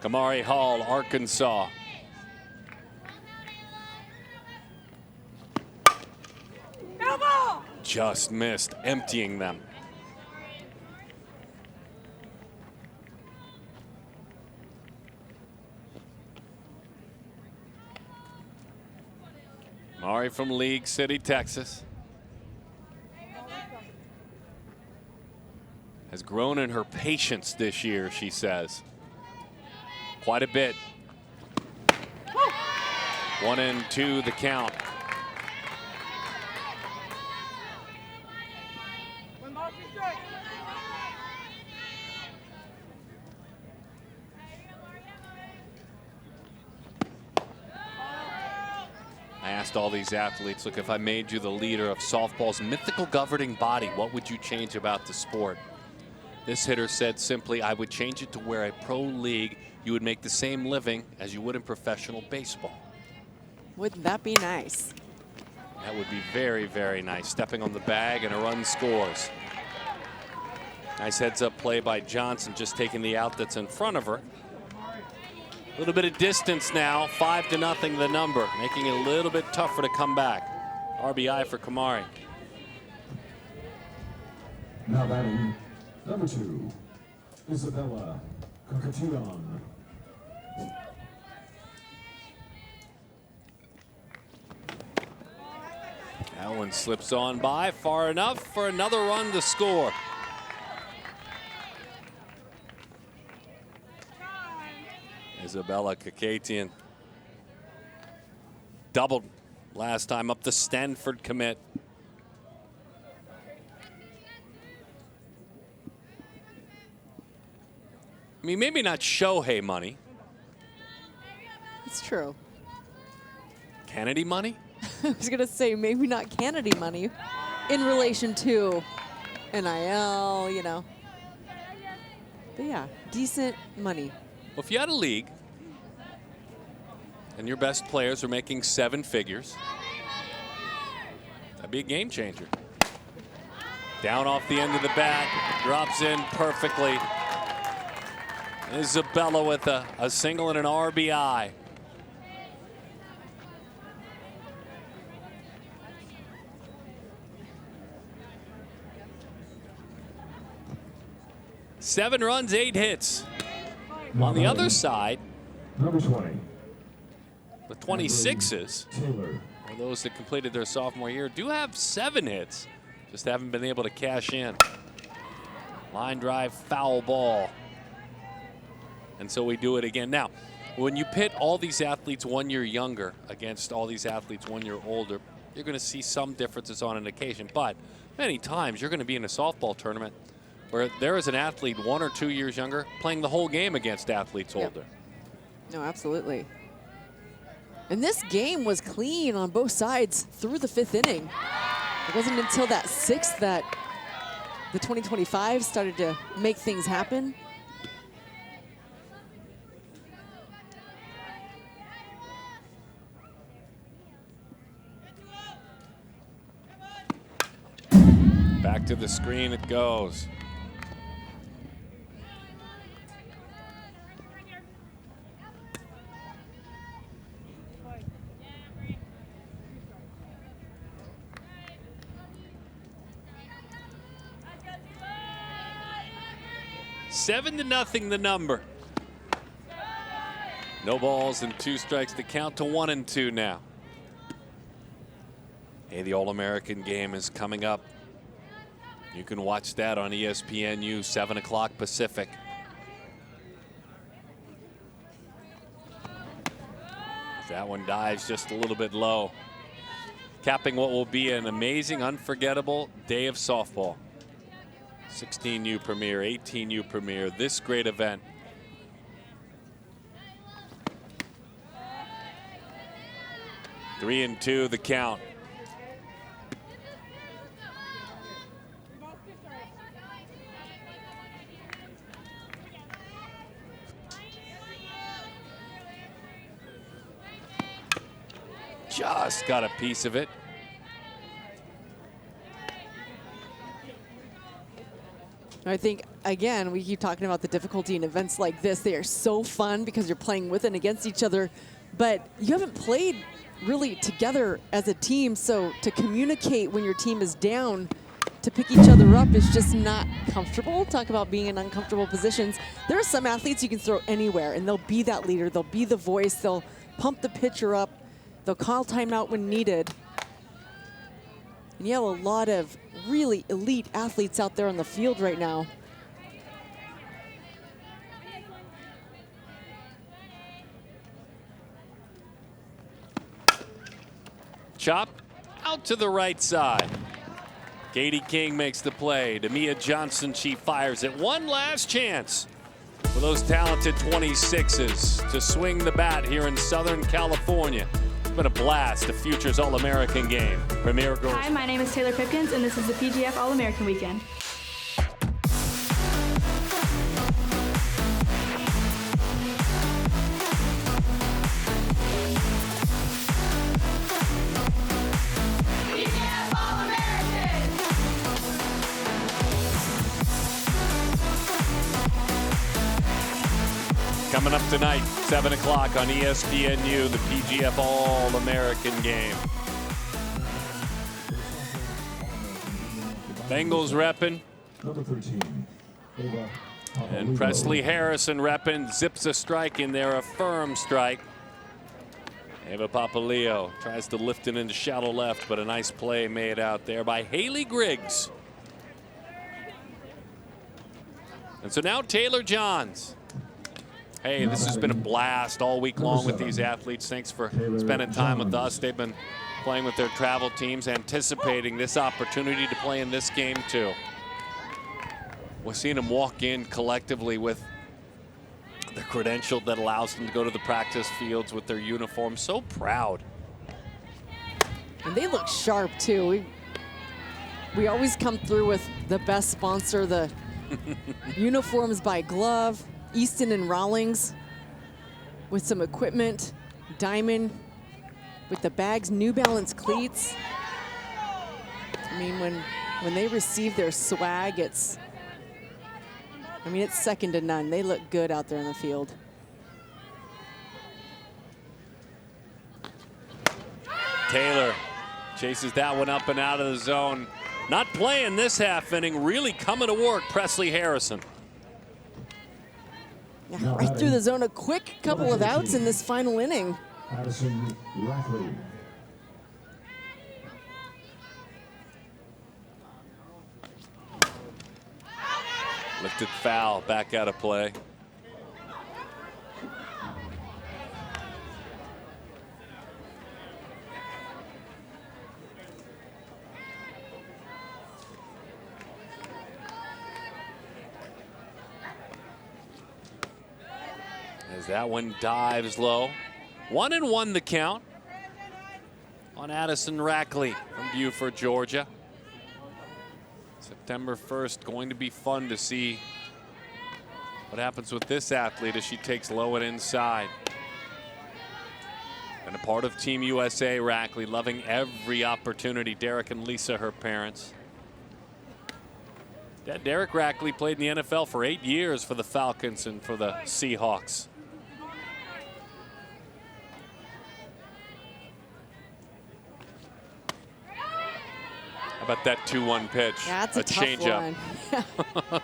[SPEAKER 1] Kamari Hall, Arkansas. Just missed, emptying them. Mari from League City, Texas. Has grown in her patience this year, she says. Quite a bit. 1-2 the count. I asked all these athletes, look, if I made you the leader of softball's mythical governing body, what would you change about the sport? This hitter said simply, I would change it to where a pro league, you would make the same living as you would in professional baseball.
[SPEAKER 2] Wouldn't that be nice?
[SPEAKER 1] That would be very, very nice. Stepping on the bag and a run scores. Nice heads up play by Johnson, just taking the out that's in front of her. A little bit of distance now, 5-0 the number, making it a little bit tougher to come back. RBI for Kamari.
[SPEAKER 4] Now batting, number 2, Isabella Cockatillon.
[SPEAKER 1] That one slips on by far enough for another run to score. Isabella Kakatian doubled last time up the Stanford commit. I mean, maybe not Shohei money.
[SPEAKER 2] It's true.
[SPEAKER 1] Kennedy money?
[SPEAKER 2] I was going to say maybe not Kennedy money in relation to NIL, you know. But yeah, decent money.
[SPEAKER 1] Well, if you had a league and your best players are making 7 figures, that'd be a game changer. Down off the end of the bat, drops in perfectly. Isabella with a single and an RBI. Seven runs, 8 hits. On the other side,
[SPEAKER 4] number 20,
[SPEAKER 1] the 26s,
[SPEAKER 4] Taylor
[SPEAKER 1] for those that completed their sophomore year, do have 7 hits. Just haven't been able to cash in. Line drive, foul ball. And so we do it again. Now, when you pit all these athletes 1 year younger against all these athletes 1 year older, you're going to see some differences on an occasion. But many times you're going to be in a softball tournament where there is an athlete 1 or 2 years younger playing the whole game against athletes older.
[SPEAKER 2] No, absolutely. And this game was clean on both sides through the 5th inning. It wasn't until that 6th that the 2025 started to make things happen.
[SPEAKER 1] Back to the screen it goes. Seven to nothing the number. No balls and 2 strikes to count to 1 and 2 now. Hey, the All-American game is coming up. You can watch that on ESPNU, 7 o'clock Pacific. That one dives just a little bit low. Capping what will be an amazing, unforgettable day of softball. 16U Premier, 18U Premier, this great event. Three and 2 the count. Just got a piece of it.
[SPEAKER 2] I think, again, we keep talking about the difficulty in events like this. They are so fun because you're playing with and against each other, but you haven't played really together as a team, so to communicate when your team is down, to pick each other up is just not comfortable. Talk about being in uncomfortable positions. There are some athletes you can throw anywhere, and they'll be that leader. They'll be the voice. They'll pump the pitcher up. They'll call timeout when needed. And you have a lot of really elite athletes out there on the field right now.
[SPEAKER 1] Chop out to the right side. Katie King makes the play. Demia Johnson, she fires it. One last chance for those talented 26s to swing the bat here in Southern California. It's been a blast, the Futures All-American game. Premier Girls.
[SPEAKER 5] Hi, my name is Taylor Pipkins, and this is the PGF All-American Weekend.
[SPEAKER 1] Coming up tonight, 7 o'clock on ESPNU, the PGF All-American game. Bengals repping.
[SPEAKER 4] Number 13, Ava
[SPEAKER 1] And Presley Harrison repping, zips a strike in there, a firm strike. Ava Papaleo tries to lift it into shallow left, but a nice play made out there by Haley Griggs. And so now Taylor Johns. Hey, this has been a blast all week long with these athletes. Thanks for spending time with us. They've been playing with their travel teams, anticipating this opportunity to play in this game too. We're seeing them walk in collectively with the credential that allows them to go to the practice fields with their uniform. So proud.
[SPEAKER 2] And they look sharp too. We always come through with the best sponsor, the uniforms by Glove, Easton and Rawlings, with some equipment, Diamond with the bags, New Balance cleats. I mean, when they receive their swag, it's second to none. They look good out there in the field.
[SPEAKER 1] Taylor chases that one up and out of the zone. Not playing this half inning, really coming to work, Presley Harrison.
[SPEAKER 2] Yeah, right through the zone, a quick couple of outs in this final inning.
[SPEAKER 4] Addison Rackley.
[SPEAKER 1] Lifted foul, back out of play. As that one dives low. 1-1 the count on Addison Rackley from Buford, Georgia. September 1st, going to be fun to see what happens with this athlete as she takes low and inside. And a part of Team USA, Rackley, loving every opportunity. Derek and Lisa, her parents. Dad, Derek Rackley played in the NFL for 8 years for the Falcons and for the Seahawks. How about that 2-1 pitch?
[SPEAKER 2] Yeah, that's a tough
[SPEAKER 1] changeup.
[SPEAKER 2] one.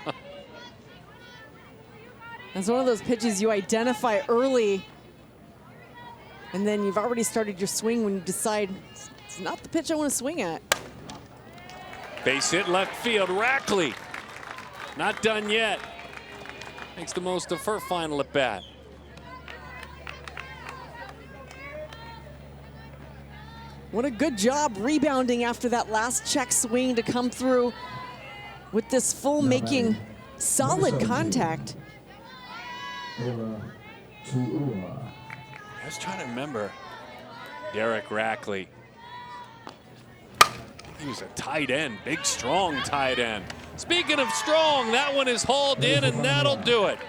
[SPEAKER 2] It's one of those pitches you identify early, and then you've already started your swing when you decide it's not the pitch I want to swing at.
[SPEAKER 1] Base hit left field. Rackley not done yet. Makes the most of her final at bat.
[SPEAKER 2] What a good job rebounding after that last check swing to come through with this full making solid contact.
[SPEAKER 1] I was trying to remember Derek Rackley. He was a tight end, big, strong tight end. Speaking of strong, that one is hauled in, and that'll do it.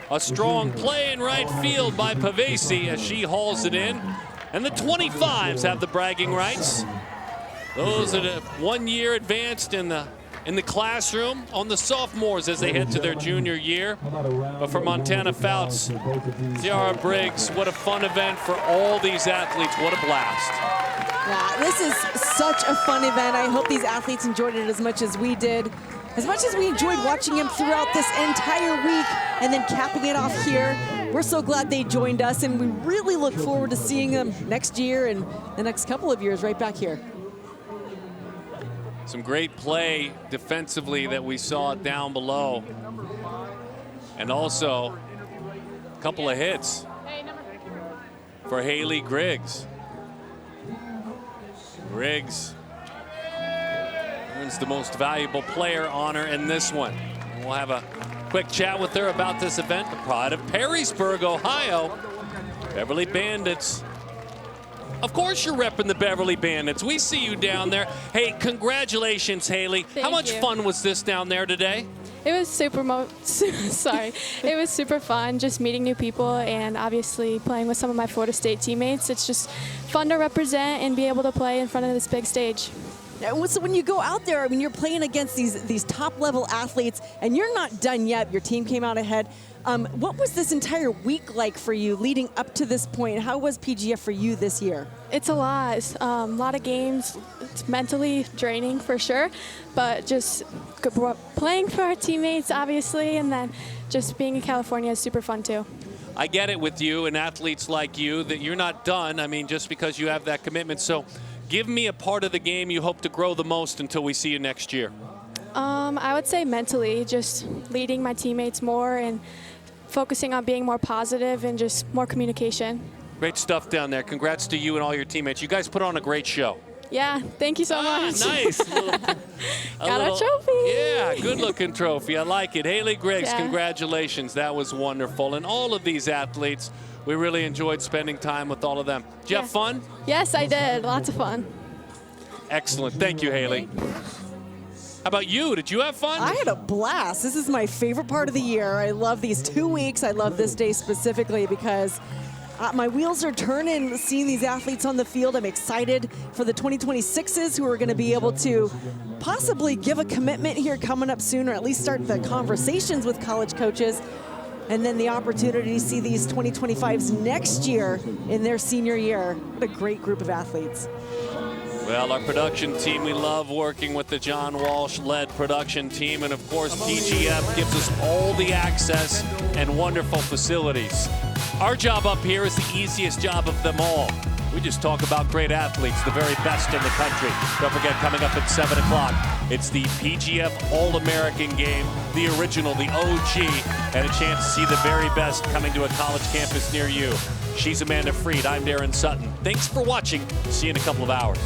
[SPEAKER 1] A strong play in right field by Pavesi as she hauls it in. And the 25s have the bragging rights. Those that have 1 year advanced in the classroom on the sophomores as they head to their junior year. But for Montana Fouts, Tiara Briggs, what a fun event for all these athletes. What a blast.
[SPEAKER 2] Yeah, this is such a fun event. I hope these athletes enjoyed it as much as we did. As much as we enjoyed watching them throughout this entire week and then capping it off here. We're so glad they joined us, and we really look forward to seeing them next year and the next couple of years right back here.
[SPEAKER 1] Some great play defensively that we saw down below. And also a couple of hits for Haley Griggs. Griggs earns the most valuable player honor in this one. And we'll have a quick chat with her about this event. The pride of Perrysburg, Ohio. Beverly Bandits. Of course you're repping the Beverly Bandits. We see you down there. Hey, congratulations, Haley. How much fun was this down there today?
[SPEAKER 5] It was It was super fun, just meeting new people and obviously playing with some of my Florida State teammates. It's just fun to represent and be able to play in front of this big stage.
[SPEAKER 2] So when you go out there, I mean, you're playing against these top-level athletes, and you're not done yet. Your team came out ahead. What was this entire week like for you leading up to this point? How was PGF for you this year?
[SPEAKER 5] It's a lot. It's a lot of games. It's mentally draining for sure, but just playing for our teammates, obviously, and then just being in California is super fun too.
[SPEAKER 1] I get it with you and athletes like you that you're not done. I mean, just because you have that commitment. So give me a part of the game you hope to grow the most until we see you next year.
[SPEAKER 5] I would say mentally, just leading my teammates more and focusing on being more positive and just more communication.
[SPEAKER 1] Great stuff down there. Congrats to you and all your teammates. You guys put on a great show.
[SPEAKER 5] Yeah, thank you so much.
[SPEAKER 1] Nice.
[SPEAKER 5] Got a trophy.
[SPEAKER 1] Yeah, good looking trophy. I like it. Haley Griggs, congratulations. That was wonderful. And all of these athletes, we really enjoyed spending time with all of them. Did you have fun?
[SPEAKER 5] Yes, I did. Lots of fun.
[SPEAKER 1] Excellent. Thank you, Haley. How about you? Did you have fun?
[SPEAKER 2] I had a blast. This is my favorite part of the year. I love these 2 weeks. I love this day specifically because my wheels are turning seeing these athletes on the field. I'm excited for the 2026s who are going to be able to possibly give a commitment here coming up soon, or at least start the conversations with college coaches. And then the opportunity to see these 2025s next year in their senior year. What a great group of athletes.
[SPEAKER 1] Well, our production team, we love working with the John Walsh-led production team. And, of course, PGF gives us all the access and wonderful facilities. Our job up here is the easiest job of them all. We just talk about great athletes, the very best in the country. Don't forget, coming up at 7 o'clock, it's the PGF All-American game, the original, the OG, and a chance to see the very best coming to a college campus near you. She's Amanda Freed. I'm Darren Sutton. Thanks for watching. See you in a couple of hours.